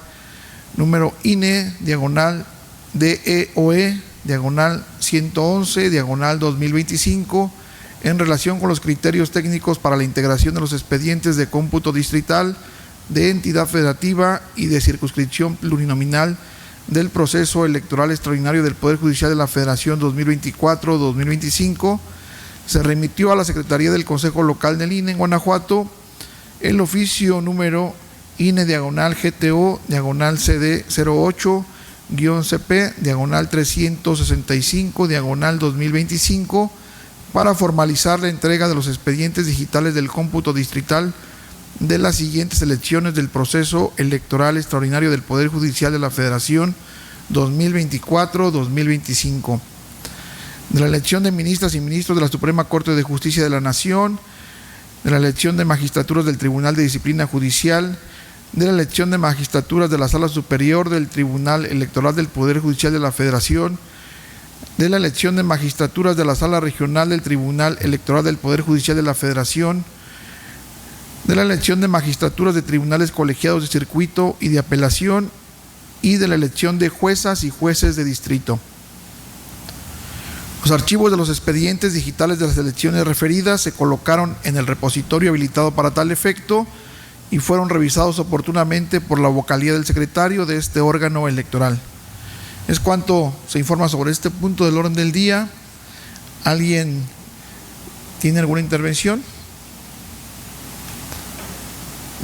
A: número INE/DEOE/111/2025, en relación con los criterios técnicos para la integración de los expedientes de cómputo distrital, de entidad federativa y de circunscripción plurinominal del proceso electoral extraordinario del Poder Judicial de la Federación 2024-2025, se remitió a la Secretaría del Consejo Local del INE en Guanajuato el oficio número INE/CD08-CD-365/2025 para formalizar la entrega de los expedientes digitales del cómputo distrital de las siguientes elecciones del proceso electoral extraordinario del Poder Judicial de la Federación 2024-2025. De la elección de ministras y ministros de la Suprema Corte de Justicia de la Nación, de la elección de magistraturas del Tribunal de Disciplina Judicial, de la elección de magistraturas de la Sala Superior del Tribunal Electoral del Poder Judicial de la Federación, de la elección de magistraturas de la Sala Regional del Tribunal Electoral del Poder Judicial de la Federación, de la elección de magistraturas de tribunales colegiados de circuito y de apelación y de la elección de juezas y jueces de distrito. Los archivos de los expedientes digitales de las elecciones referidas se colocaron en el repositorio habilitado para tal efecto y fueron revisados oportunamente por la vocalía del secretario de este órgano electoral. Es cuanto se informa sobre este punto del orden del día. ¿Alguien tiene alguna intervención?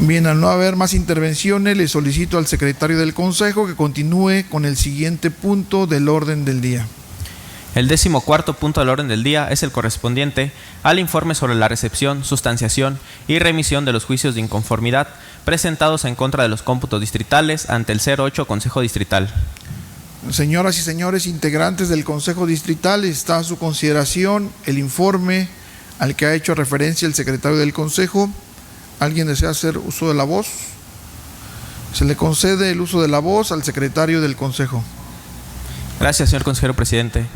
A: Bien, al no haber más intervenciones, le solicito al secretario del Consejo que continúe con el siguiente punto del orden del día.
B: El 14º punto del orden del día es el correspondiente al informe sobre la recepción, sustanciación y remisión de los juicios de inconformidad presentados en contra de los cómputos distritales ante el 08 Consejo Distrital.
A: Señoras y señores integrantes del Consejo Distrital, está a su consideración el informe al que ha hecho referencia el secretario del Consejo ¿Alguien desea hacer uso de la voz? Se le concede el uso de la voz al secretario del Consejo.
B: Gracias, señor consejero presidente.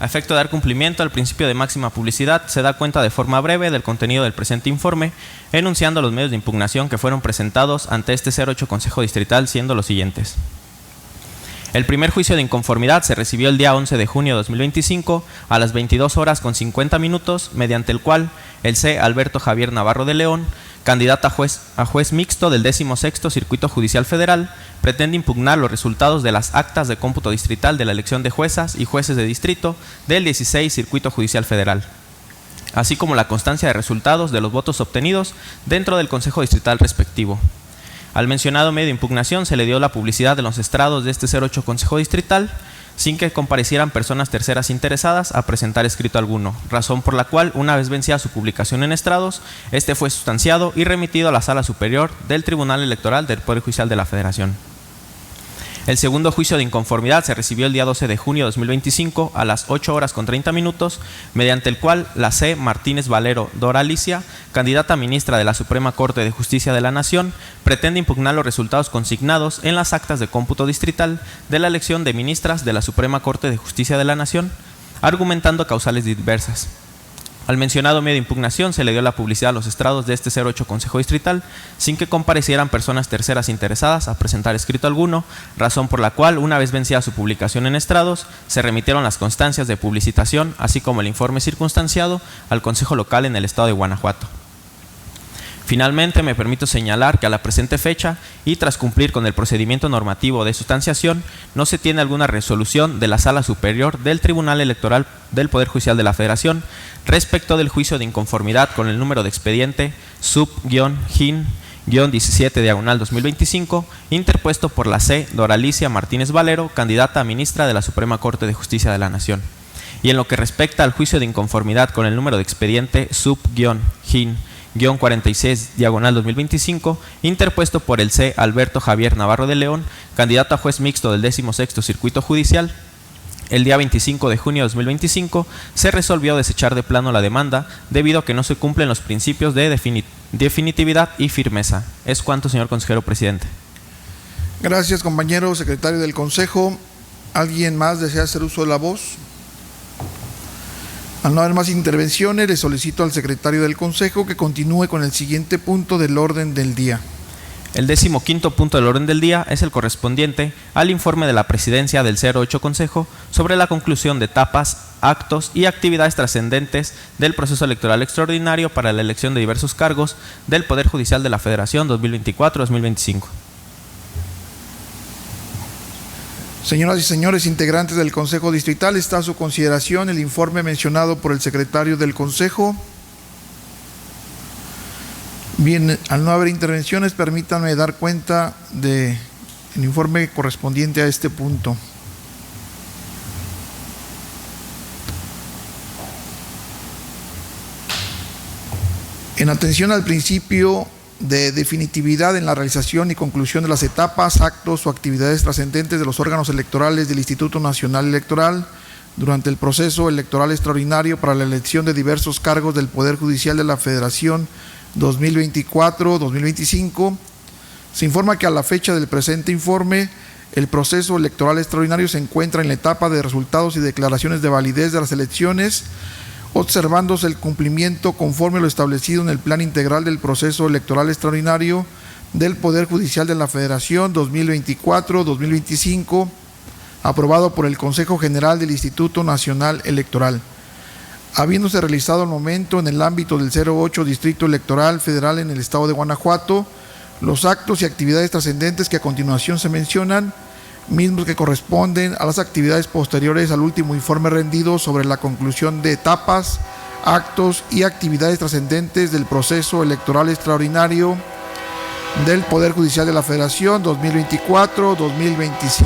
B: A efecto de dar cumplimiento al principio de máxima publicidad, se da cuenta de forma breve del contenido del presente informe, enunciando los medios de impugnación que fueron presentados ante este 08 Consejo Distrital, siendo los siguientes. El primer juicio de inconformidad se recibió el día 11 de junio de 2025 a las 22 horas con 50 minutos, mediante el cual el C. Alberto Javier Navarro de León, candidato a juez mixto del 16º Circuito Judicial Federal, pretende impugnar los resultados de las actas de cómputo distrital de la elección de juezas y jueces de distrito del 16 Circuito Judicial Federal, así como la constancia de resultados de los votos obtenidos dentro del Consejo Distrital respectivo. Al mencionado medio de impugnación se le dio la publicidad de los estrados de este 08 Consejo Distrital, sin que comparecieran personas terceras interesadas a presentar escrito alguno, razón por la cual, una vez vencida su publicación en estrados, este fue sustanciado y remitido a la Sala Superior del Tribunal Electoral del Poder Judicial de la Federación. El segundo juicio de inconformidad se recibió el día 12 de junio de 2025 a las 8 horas con 30 minutos, mediante el cual la C. Martínez Valero Dora Alicia, candidata a ministra de la Suprema Corte de Justicia de la Nación, pretende impugnar los resultados consignados en las actas de cómputo distrital de la elección de ministras de la Suprema Corte de Justicia de la Nación, argumentando causales diversas. Al mencionado medio de impugnación se le dio la publicidad a los estrados de este 08 Consejo Distrital, sin que comparecieran personas terceras interesadas a presentar escrito alguno, razón por la cual, una vez vencida su publicación en estrados, se remitieron las constancias de publicitación, así como el informe circunstanciado, al Consejo Local en el estado de Guanajuato. Finalmente, me permito señalar que a la presente fecha y tras cumplir con el procedimiento normativo de sustanciación, no se tiene alguna resolución de la Sala Superior del Tribunal Electoral del Poder Judicial de la Federación respecto del juicio de inconformidad con el número de expediente sub-GIN-17/2025, interpuesto por la C. Doralicia Martínez Valero, candidata a ministra de la Suprema Corte de Justicia de la Nación. Y en lo que respecta al juicio de inconformidad con el número de expediente sub-GIN-46/2025, interpuesto por el C. Alberto Javier Navarro de León, candidato a juez mixto del 16º Circuito Judicial, el día 25 de junio de 2025 se resolvió desechar de plano la demanda debido a que no se cumplen los principios de definitividad y firmeza. Es cuanto, señor consejero presidente.
A: Gracias, compañero secretario del Consejo. ¿Alguien más desea hacer uso de la voz? Al no haber más intervenciones, le solicito al secretario del Consejo que continúe con el siguiente punto del orden del día.
B: El 15º punto del orden del día es el correspondiente al informe de la Presidencia del 08 Consejo sobre la conclusión de etapas, actos y actividades trascendentes del proceso electoral extraordinario para la elección de diversos cargos del Poder Judicial de la Federación 2024-2025.
A: Señoras y señores integrantes del Consejo Distrital, está a su consideración el informe mencionado por el secretario del Consejo. Bien, al no haber intervenciones, permítanme dar cuenta del informe correspondiente a este punto. En atención al principio de definitividad en la realización y conclusión de las etapas, actos o actividades trascendentes de los órganos electorales del Instituto Nacional Electoral durante el proceso electoral extraordinario para la elección de diversos cargos del Poder Judicial de la Federación 2024-2025, se informa que a la fecha del presente informe, el proceso electoral extraordinario se encuentra en la etapa de resultados y declaraciones de validez de las elecciones, observándose el cumplimiento conforme a lo establecido en el Plan Integral del Proceso Electoral Extraordinario del Poder Judicial de la Federación 2024-2025, aprobado por el Consejo General del Instituto Nacional Electoral. Habiéndose realizado al momento en el ámbito del 08 Distrito Electoral Federal en el estado de Guanajuato, los actos y actividades trascendentes que a continuación se mencionan, mismos que corresponden a las actividades posteriores al último informe rendido sobre la conclusión de etapas, actos y actividades trascendentes del proceso electoral extraordinario del Poder Judicial de la Federación 2024-2025.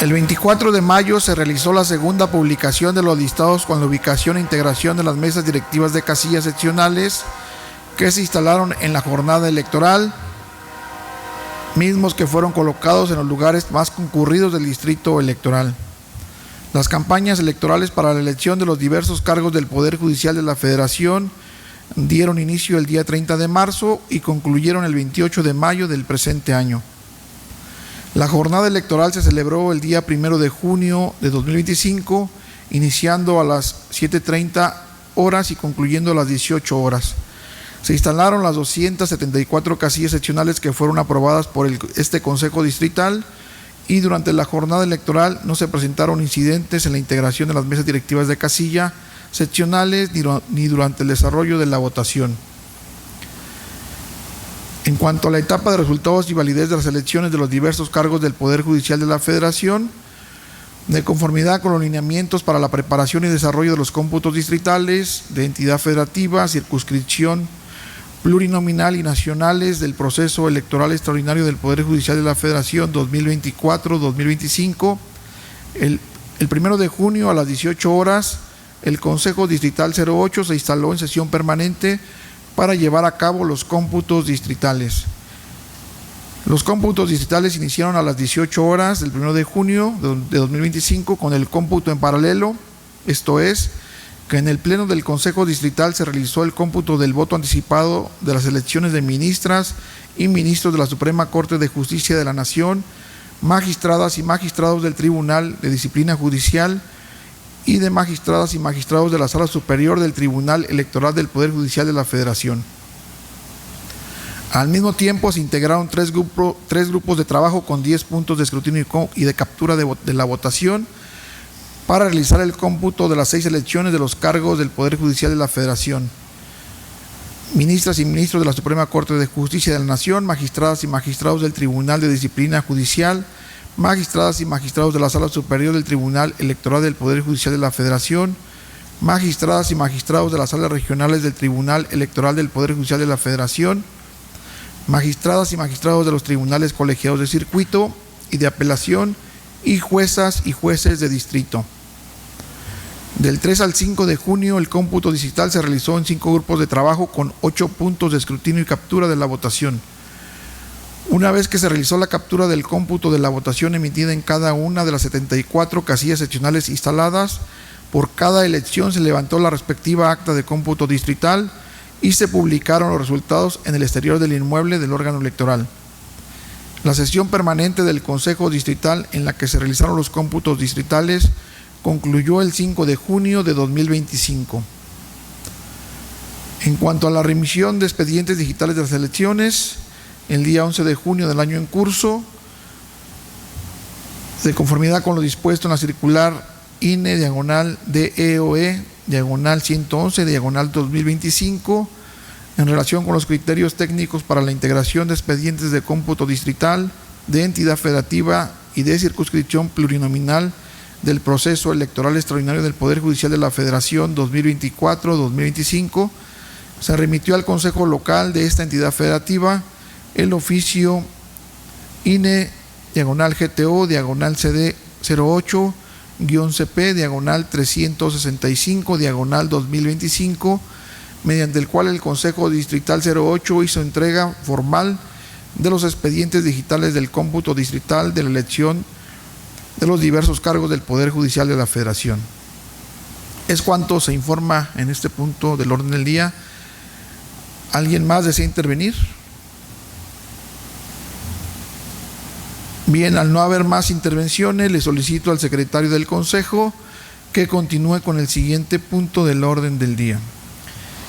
A: El 24 de mayo se realizó la segunda publicación de los listados con la ubicación e integración de las mesas directivas de casillas seccionales que se instalaron en la jornada electoral, mismos que fueron colocados en los lugares más concurridos del distrito electoral. Las campañas electorales para la elección de los diversos cargos del Poder Judicial de la Federación dieron inicio el día 30 de marzo y concluyeron el 28 de mayo del presente año. La jornada electoral se celebró el día 1 de junio de 2025, iniciando a las 7:30 horas y concluyendo a las 18 horas. Se instalaron las 274 casillas seccionales que fueron aprobadas por este Consejo Distrital, y durante la jornada electoral no se presentaron incidentes en la integración de las mesas directivas de casilla seccionales ni durante el desarrollo de la votación. En cuanto a la etapa de resultados y validez de las elecciones de los diversos cargos del Poder Judicial de la Federación, de conformidad con los lineamientos para la preparación y desarrollo de los cómputos distritales, de entidad federativa, circunscripción, plurinominal y nacionales del proceso electoral extraordinario del Poder Judicial de la Federación 2024-2025, el 1 de junio a las 18 horas, el Consejo Distrital 08 se instaló en sesión permanente para llevar a cabo los cómputos distritales. Los cómputos distritales iniciaron a las 18 horas del 1 de junio de 2025 con el cómputo en paralelo, esto es, que en el Pleno del Consejo Distrital se realizó el cómputo del voto anticipado de las elecciones de ministras y ministros de la Suprema Corte de Justicia de la Nación, magistradas y magistrados del Tribunal de Disciplina Judicial y de magistradas y magistrados de la Sala Superior del Tribunal Electoral del Poder Judicial de la Federación. Al mismo tiempo se integraron tres grupos de trabajo con 10 puntos de escrutinio y de captura de la votación para realizar el cómputo de las 6 elecciones de los cargos del Poder Judicial de la Federación: ministras y ministros de la Suprema Corte de Justicia de la Nación, magistradas y magistrados del Tribunal de Disciplina Judicial, magistradas y magistrados de la Sala Superior del Tribunal Electoral del Poder Judicial de la Federación, magistradas y magistrados de las salas regionales del Tribunal Electoral del Poder Judicial de la Federación, magistradas y magistrados de los tribunales colegiados de circuito y de apelación, y juezas y jueces de distrito. Del 3 al 5 de junio, el cómputo distrital se realizó en 5 grupos de trabajo con 8 puntos de escrutinio y captura de la votación. Una vez que se realizó la captura del cómputo de la votación emitida en cada una de las 74 casillas seccionales instaladas, por cada elección se levantó la respectiva acta de cómputo distrital y se publicaron los resultados en el exterior del inmueble del órgano electoral. La sesión permanente del Consejo Distrital en la que se realizaron los cómputos distritales concluyó el 5 de junio de 2025. En cuanto a la remisión de expedientes digitales de las elecciones, el día 11 de junio del año en curso, de conformidad con lo dispuesto en la circular INE/DEOE/111/2025, en relación con los criterios técnicos para la integración de expedientes de cómputo distrital, de entidad federativa y de circunscripción plurinominal del proceso electoral extraordinario del Poder Judicial de la Federación 2024-2025, se remitió al Consejo Local de esta entidad federativa el oficio INE/GTO/CD 08-CP/365/2025, mediante el cual el Consejo Distrital 08 hizo entrega formal de los expedientes digitales del cómputo distrital de la elección de los diversos cargos del Poder Judicial de la Federación. Es cuanto se informa en este punto del orden del día. ¿Alguien más desea intervenir? Bien, al no haber más intervenciones, le solicito al secretario del Consejo que continúe con el siguiente punto del orden del día.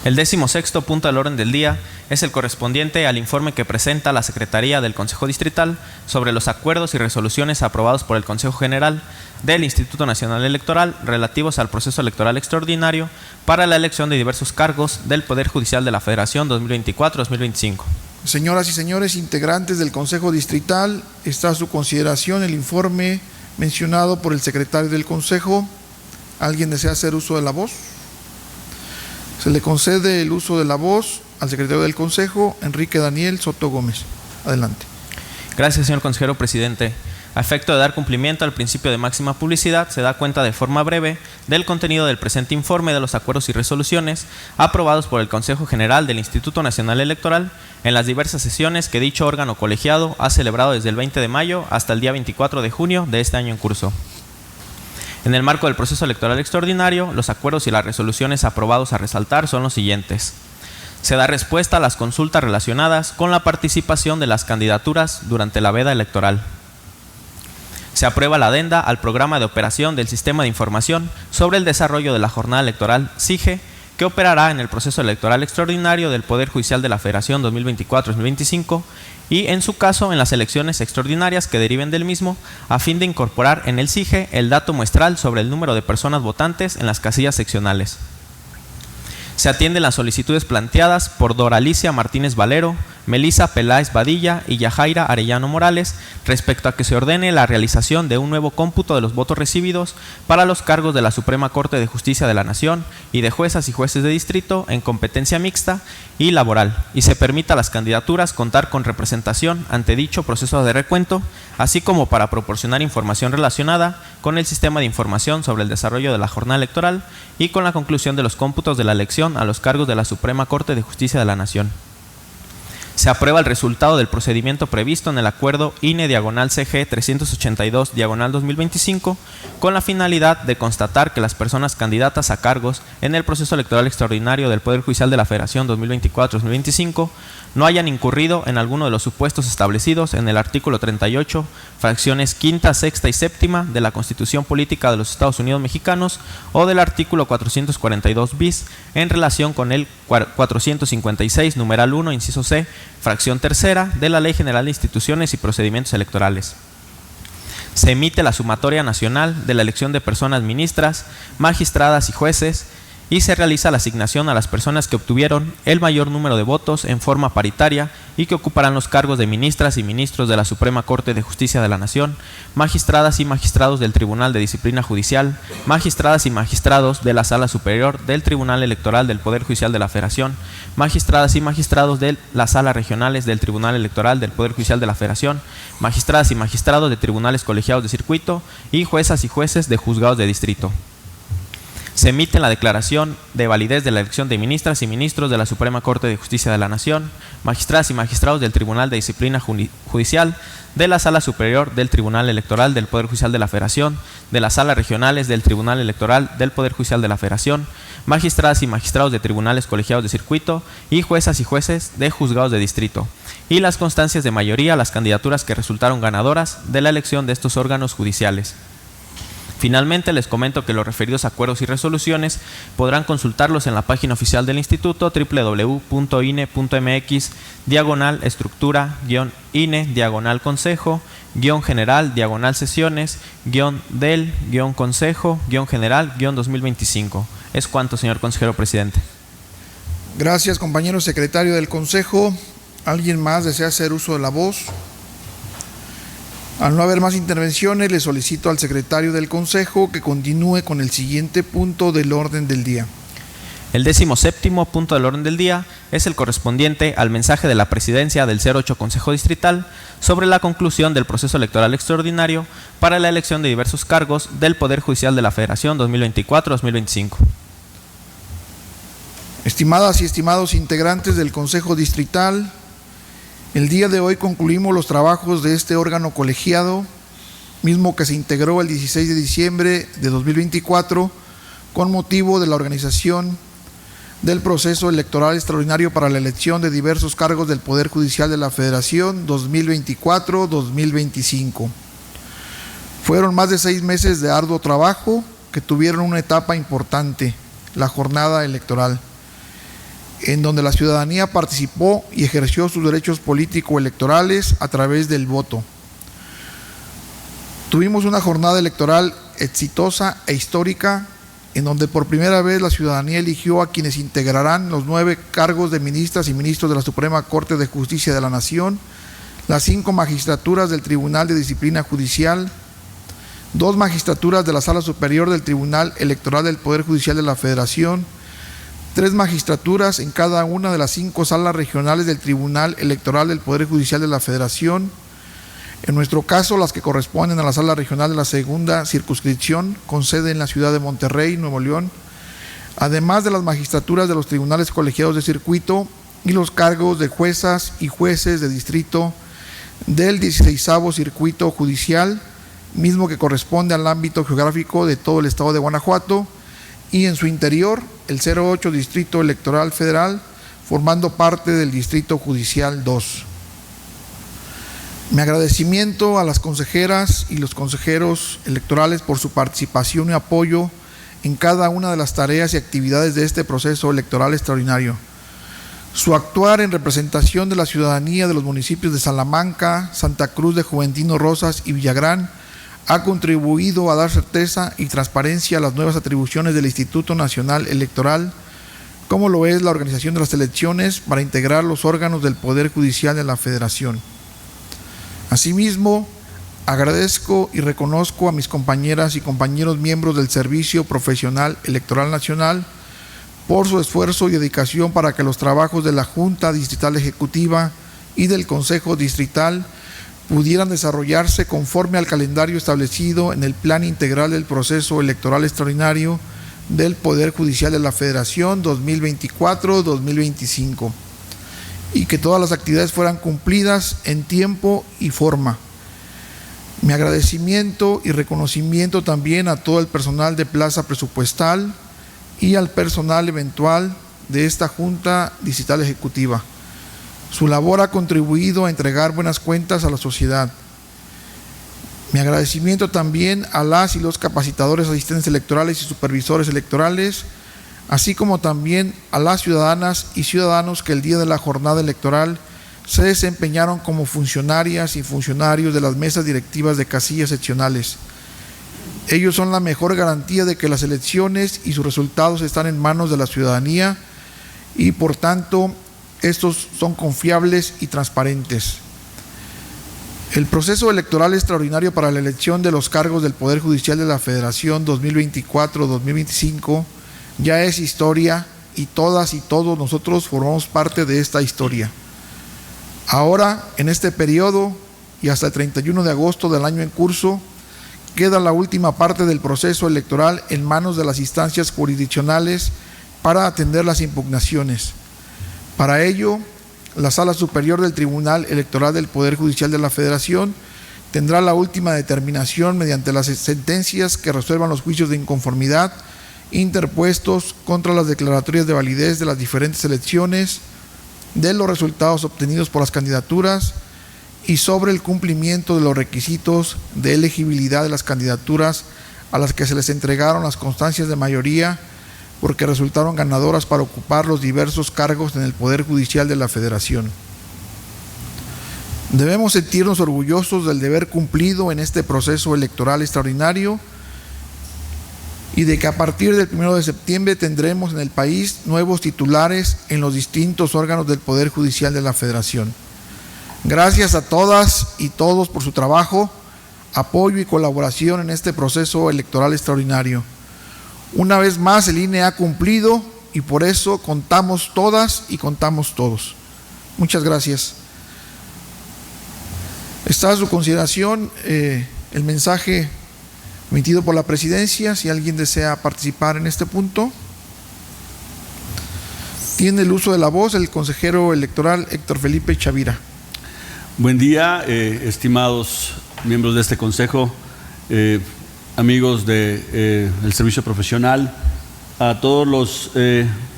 B: El 16º punto del orden del día es el correspondiente al informe que presenta la Secretaría del Consejo Distrital sobre los acuerdos y resoluciones aprobados por el Consejo General del Instituto Nacional Electoral relativos al proceso electoral extraordinario para la elección de diversos cargos del Poder Judicial de la Federación 2024-2025.
A: Señoras y señores integrantes del Consejo Distrital, está a su consideración el informe mencionado por el secretario del Consejo. ¿Alguien desea hacer uso de la voz? Se le concede el uso de la voz al secretario del Consejo, Enrique Daniel Soto Gómez. Adelante.
B: Gracias, señor consejero presidente. A efecto de dar cumplimiento al principio de máxima publicidad, se da cuenta de forma breve del contenido del presente informe de los acuerdos y resoluciones aprobados por el Consejo General del Instituto Nacional Electoral en las diversas sesiones que dicho órgano colegiado ha celebrado desde el 20 de mayo hasta el día 24 de junio de este año en curso. En el marco del proceso electoral extraordinario, los acuerdos y las resoluciones aprobados a resaltar son los siguientes. Se da respuesta a las consultas relacionadas con la participación de las candidaturas durante la veda electoral. Se aprueba la adenda al programa de operación del Sistema de Información sobre el Desarrollo de la Jornada Electoral SIGE, que operará en el proceso electoral extraordinario del Poder Judicial de la Federación 2024-2025 y, en su caso, en las elecciones extraordinarias que deriven del mismo, a fin de incorporar en el SIGE el dato muestral sobre el número de personas votantes en las casillas seccionales. Se atienden las solicitudes planteadas por Doralicia Martínez Valero, Melisa Peláez Badilla y Yajaira Arellano Morales respecto a que se ordene la realización de un nuevo cómputo de los votos recibidos para los cargos de la Suprema Corte de Justicia de la Nación y de juezas y jueces de distrito en competencia mixta y laboral, y se permita a las candidaturas contar con representación ante dicho proceso de recuento, así como para proporcionar información relacionada con el sistema de información sobre el desarrollo de la jornada electoral y con la conclusión de los cómputos de la elección a los cargos de la Suprema Corte de Justicia de la Nación. Se aprueba el resultado del procedimiento previsto en el acuerdo INE/CG 382/2025 con la finalidad de constatar que las personas candidatas a cargos en el proceso electoral extraordinario del Poder Judicial de la Federación 2024-2025 no hayan incurrido en alguno de los supuestos establecidos en el artículo 38, fracciones quinta, sexta y séptima de la Constitución Política de los Estados Unidos Mexicanos o del artículo 442 bis en relación con el 456, numeral 1, inciso C, fracción tercera de la Ley General de Instituciones y Procedimientos Electorales. Se emite la sumatoria nacional de la elección de personas ministras, magistradas y jueces y se realiza la asignación a las personas que obtuvieron el mayor número de votos en forma paritaria y que ocuparán los cargos de ministras y ministros de la Suprema Corte de Justicia de la Nación, magistradas y magistrados del Tribunal de Disciplina Judicial, magistradas y magistrados de la Sala Superior del Tribunal Electoral del Poder Judicial de la Federación, magistradas y magistrados de las salas regionales del Tribunal Electoral del Poder Judicial de la Federación, magistradas y magistrados de tribunales colegiados de circuito y juezas y jueces de juzgados de distrito. Se emite la declaración de validez de la elección de ministras y ministros de la Suprema Corte de Justicia de la Nación, magistradas y magistrados del Tribunal de Disciplina Judicial, de la Sala Superior del Tribunal Electoral del Poder Judicial de la Federación, de las salas regionales del Tribunal Electoral del Poder Judicial de la Federación, magistradas y magistrados de tribunales colegiados de circuito y juezas y jueces de juzgados de distrito, y las constancias de mayoría a las candidaturas que resultaron ganadoras de la elección de estos órganos judiciales. Finalmente, les comento que los referidos acuerdos y resoluciones podrán consultarlos en la página oficial del Instituto www.ine.mx/estructura-ine/consejo-del-consejo-general-consejo-2025. Es cuanto, señor consejero presidente.
A: Gracias, compañero secretario del Consejo. ¿Alguien más desea hacer uso de la voz? Al no haber más intervenciones, le solicito al secretario del Consejo que continúe con el siguiente punto del orden del día.
B: El 17º punto del orden del día es el correspondiente al mensaje de la Presidencia del 08 Consejo Distrital sobre la conclusión del proceso electoral extraordinario para la elección de diversos cargos del Poder Judicial de la Federación 2024-2025.
A: Estimadas y estimados integrantes del Consejo Distrital, el día de hoy concluimos los trabajos de este órgano colegiado, mismo que se integró el 16 de diciembre de 2024 con motivo de la organización del proceso electoral extraordinario para la elección de diversos cargos del Poder Judicial de la Federación 2024-2025. Fueron más de 6 meses de arduo trabajo que tuvieron una etapa importante, la jornada electoral, en donde la ciudadanía participó y ejerció sus derechos político-electorales a través del voto. Tuvimos una jornada electoral exitosa e histórica, en donde por primera vez la ciudadanía eligió a quienes integrarán los 9 cargos de ministras y ministros de la Suprema Corte de Justicia de la Nación, las 5 magistraturas del Tribunal de Disciplina Judicial, 2 magistraturas de la Sala Superior del Tribunal Electoral del Poder Judicial de la Federación, 3 magistraturas en cada una de las 5 salas regionales del Tribunal Electoral del Poder Judicial de la Federación, en nuestro caso las que corresponden a la sala regional de la segunda circunscripción, con sede en la ciudad de Monterrey, Nuevo León, además de las magistraturas de los tribunales colegiados de circuito y los cargos de juezas y jueces de distrito del 16º Circuito Judicial mismo que corresponde al ámbito geográfico de todo el estado de Guanajuato, y en su interior el 08 Distrito Electoral Federal, formando parte del Distrito Judicial 2. Mi agradecimiento a las consejeras y los consejeros electorales por su participación y apoyo en cada una de las tareas y actividades de este proceso electoral extraordinario. Su actuar en representación de la ciudadanía de los municipios de Salamanca, Santa Cruz de Juventino Rosas y Villagrán ha contribuido a dar certeza y transparencia a las nuevas atribuciones del Instituto Nacional Electoral, como lo es la organización de las elecciones para integrar los órganos del Poder Judicial de la Federación. Asimismo, agradezco y reconozco a mis compañeras y compañeros miembros del Servicio Profesional Electoral Nacional por su esfuerzo y dedicación para que los trabajos de la Junta Distrital Ejecutiva y del Consejo Distrital pudieran desarrollarse conforme al calendario establecido en el Plan Integral del Proceso Electoral Extraordinario del Poder Judicial de la Federación 2024-2025, y que todas las actividades fueran cumplidas en tiempo y forma. Mi agradecimiento y reconocimiento también a todo el personal de Plaza Presupuestal y al personal eventual de esta Junta Distrital Ejecutiva. Su labor ha contribuido a entregar buenas cuentas a la sociedad. Mi agradecimiento también a las y los capacitadores, asistentes electorales y supervisores electorales, así como también a las ciudadanas y ciudadanos que el día de la jornada electoral se desempeñaron como funcionarias y funcionarios de las mesas directivas de casillas seccionales. Ellos son la mejor garantía de que las elecciones y sus resultados están en manos de la ciudadanía y por tanto estos son confiables y transparentes. El proceso electoral extraordinario para la elección de los cargos del Poder Judicial de la Federación 2024-2025 ya es historia y todas y todos nosotros formamos parte de esta historia. Ahora, en este periodo y hasta el 31 de agosto del año en curso, queda la última parte del proceso electoral en manos de las instancias jurisdiccionales para atender las impugnaciones. Para ello, la Sala Superior del Tribunal Electoral del Poder Judicial de la Federación tendrá la última determinación mediante las sentencias que resuelvan los juicios de inconformidad interpuestos contra las declaratorias de validez de las diferentes elecciones, de los resultados obtenidos por las candidaturas y sobre el cumplimiento de los requisitos de elegibilidad de las candidaturas a las que se les entregaron las constancias de mayoría porque resultaron ganadoras para ocupar los diversos cargos en el Poder Judicial de la Federación. Debemos sentirnos orgullosos del deber cumplido en este proceso electoral extraordinario y de que a partir del 1 de septiembre tendremos en el país nuevos titulares en los distintos órganos del Poder Judicial de la Federación. Gracias a todas y todos por su trabajo, apoyo y colaboración en este proceso electoral extraordinario. Una vez más, el INE ha cumplido y por eso contamos todas y contamos todos. Muchas gracias. Está a su consideración el mensaje emitido por la Presidencia. Si alguien desea participar en este punto, tiene el uso de la voz el consejero electoral Héctor Felipe Chavira.
F: Buen día, estimados miembros de este consejo, amigos del servicio profesional, a todos los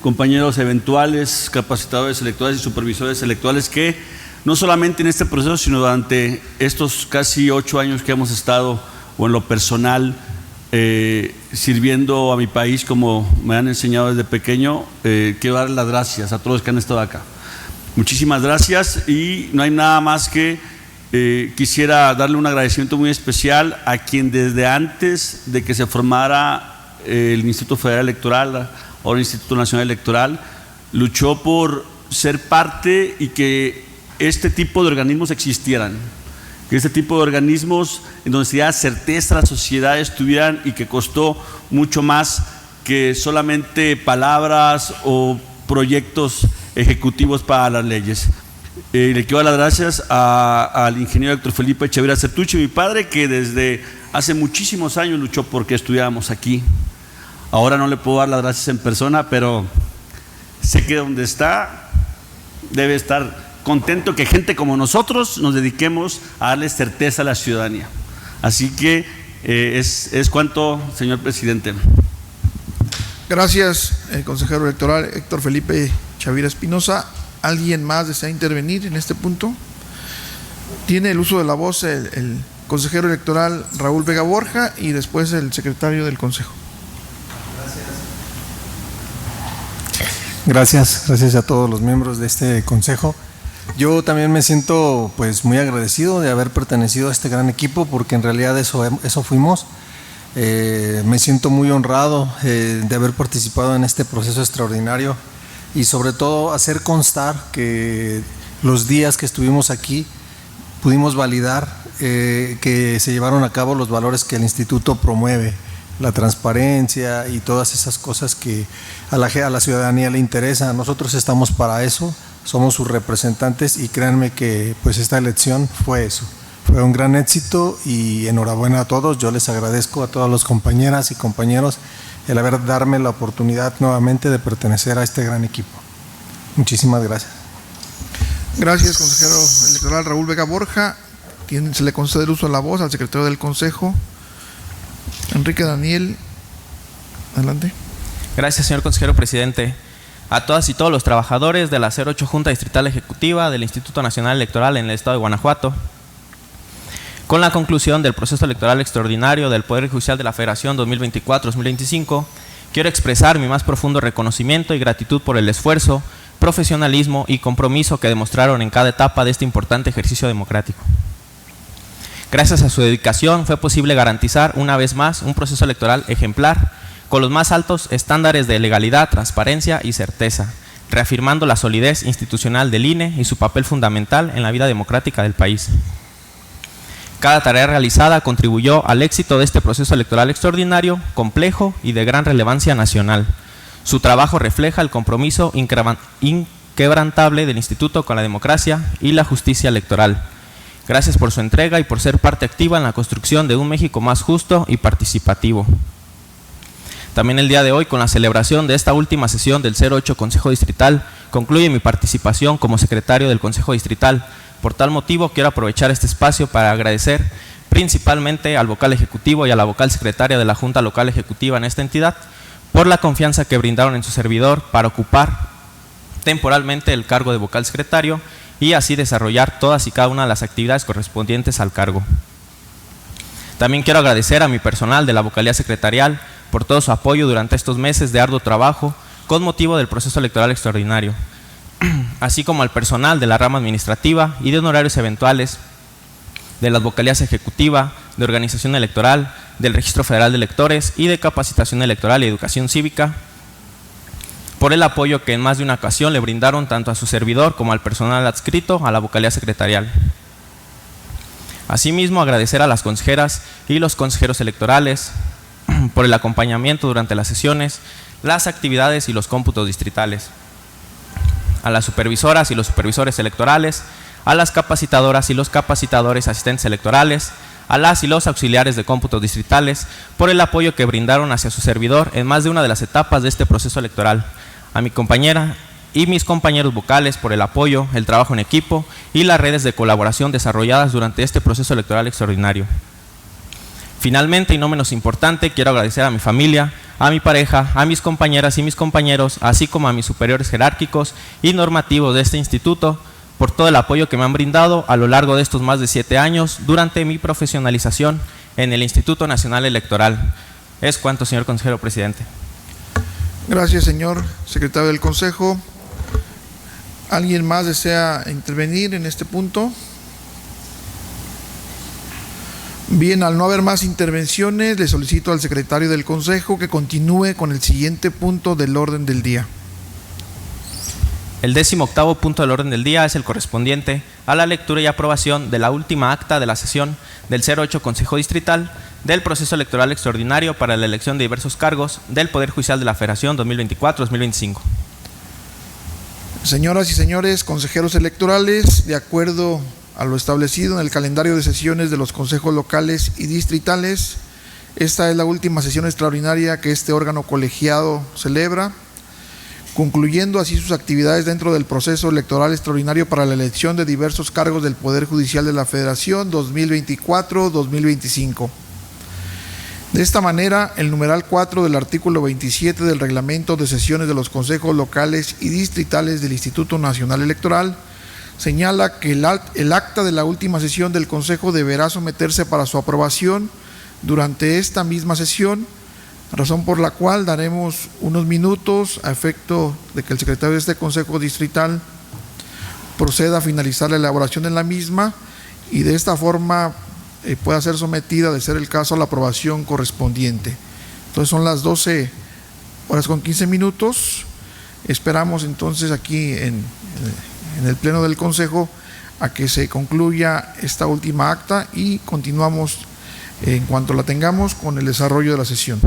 F: compañeros eventuales, capacitadores electorales y supervisores electorales que no solamente en este proceso, sino durante estos casi 8 años que hemos estado, o en lo personal, sirviendo a mi país como me han enseñado desde pequeño, quiero dar las gracias a todos los que han estado acá. Muchísimas gracias y no hay nada más que quisiera darle un agradecimiento muy especial a quien desde antes de que se formara el Instituto Federal Electoral, ahora el Instituto Nacional Electoral, luchó por ser parte y que este tipo de organismos existieran, que este tipo de organismos en donde se diera certeza a la sociedad estuvieran y que costó mucho más que solamente palabras o proyectos ejecutivos para las leyes. Le quiero dar las gracias al ingeniero Héctor Felipe Chavira Certuche, mi padre, que desde hace muchísimos años luchó porque estudiáramos aquí. Ahora no le puedo dar las gracias en persona, pero sé que donde está debe estar contento que gente como nosotros nos dediquemos a darle certeza a la ciudadanía. Así que es cuanto, señor presidente.
A: Gracias, consejero electoral Héctor Felipe Chavira Espinosa. ¿Alguien más desea intervenir en este punto? Tiene el uso de la voz el consejero electoral Raúl Vega Borja y después el secretario del Consejo.
G: Gracias a todos los miembros de este consejo. Yo también me siento pues muy agradecido de haber pertenecido a este gran equipo, porque en realidad eso fuimos. Me siento muy honrado de haber participado en este proceso extraordinario y sobre todo hacer constar que los días que estuvimos aquí pudimos validar que se llevaron a cabo los valores que el instituto promueve, la transparencia y todas esas cosas que a la ciudadanía le interesa. Nosotros estamos para eso, somos sus representantes y créanme que pues esta elección fue eso. Fue un gran éxito y enhorabuena a todos. Yo les agradezco a todas las compañeras y compañeros el haber darme la oportunidad nuevamente de pertenecer a este gran equipo. Muchísimas gracias.
A: Gracias, consejero electoral Raúl Vega Borja. Se le concede el uso de la voz al secretario del Consejo, Enrique Daniel. Adelante.
B: Gracias, señor consejero presidente. A todas y todos los trabajadores de la 08 Junta Distrital Ejecutiva del Instituto Nacional Electoral en el Estado de Guanajuato. Con la conclusión del proceso electoral extraordinario del Poder Judicial de la Federación 2024-2025, quiero expresar mi más profundo reconocimiento y gratitud por el esfuerzo, profesionalismo y compromiso que demostraron en cada etapa de este importante ejercicio democrático. Gracias a su dedicación fue posible garantizar una vez más un proceso electoral ejemplar con los más altos estándares de legalidad, transparencia y certeza, reafirmando la solidez institucional del INE y su papel fundamental en la vida democrática del país. Cada tarea realizada contribuyó al éxito de este proceso electoral extraordinario, complejo y de gran relevancia nacional. Su trabajo refleja el compromiso inquebrantable del Instituto con la democracia y la justicia electoral. Gracias por su entrega y por ser parte activa en la construcción de un México más justo y participativo. También el día de hoy, con la celebración de esta última sesión del 08 Consejo Distrital, concluye mi participación como secretario del Consejo Distrital. Por tal motivo, quiero aprovechar este espacio para agradecer principalmente al vocal ejecutivo y a la vocal secretaria de la Junta Local Ejecutiva en esta entidad por la confianza que brindaron en su servidor para ocupar temporalmente el cargo de vocal secretario y así desarrollar todas y cada una de las actividades correspondientes al cargo. También quiero agradecer a mi personal de la vocalía secretarial por todo su apoyo durante estos meses de arduo trabajo con motivo del proceso electoral extraordinario, así como al personal de la rama administrativa y de honorarios eventuales de las vocalías ejecutiva, de organización electoral, del Registro Federal de Electores y de capacitación electoral y educación cívica, por el apoyo que en más de una ocasión le brindaron tanto a su servidor como al personal adscrito a la vocalía secretarial. Asimismo, agradecer a las consejeras y los consejeros electorales por el acompañamiento durante las sesiones, las actividades y los cómputos distritales, a las supervisoras y los supervisores electorales, a las capacitadoras y los capacitadores asistentes electorales, a las y los auxiliares de cómputos distritales, por el apoyo que brindaron hacia su servidor en más de una de las etapas de este proceso electoral, a mi compañera y mis compañeros vocales por el apoyo, el trabajo en equipo y las redes de colaboración desarrolladas durante este proceso electoral extraordinario. Finalmente, y no menos importante, quiero agradecer a mi familia, a mi pareja, a mis compañeras y mis compañeros, así como a mis superiores jerárquicos y normativos de este instituto, por todo el apoyo que me han brindado a lo largo de estos más de 7 años durante mi profesionalización en el Instituto Nacional Electoral. Es cuanto, señor consejero presidente.
A: Gracias, señor secretario del Consejo. ¿Alguien más desea intervenir en este punto? Bien, al no haber más intervenciones, le solicito al secretario del Consejo que continúe con el siguiente punto del orden del día.
B: El 18º punto del orden del día es el correspondiente a la lectura y aprobación de la última acta de la sesión del 08 Consejo Distrital del proceso electoral extraordinario para la elección de diversos cargos del Poder Judicial de la Federación 2024-2025.
A: Señoras y señores consejeros electorales, de acuerdo a lo establecido en el calendario de sesiones de los consejos locales y distritales, esta es la última sesión extraordinaria que este órgano colegiado celebra. concluyendo así sus actividades dentro del proceso electoral extraordinario para la elección de diversos cargos del Poder Judicial de la Federación 2024-2025. De esta manera, el numeral 4 del artículo 27 del reglamento de sesiones de los consejos locales y distritales del Instituto Nacional Electoral señala que el acta de la última sesión del Consejo deberá someterse para su aprobación durante esta misma sesión, razón por la cual daremos unos minutos a efecto de que el secretario de este Consejo Distrital proceda a finalizar la elaboración de la misma y de esta forma pueda ser sometida, de ser el caso, a la aprobación correspondiente. Entonces son las 12:15. Esperamos entonces aquí en el Pleno del Consejo a que se concluya esta última acta y continuamos en cuanto la tengamos con el desarrollo de la sesión.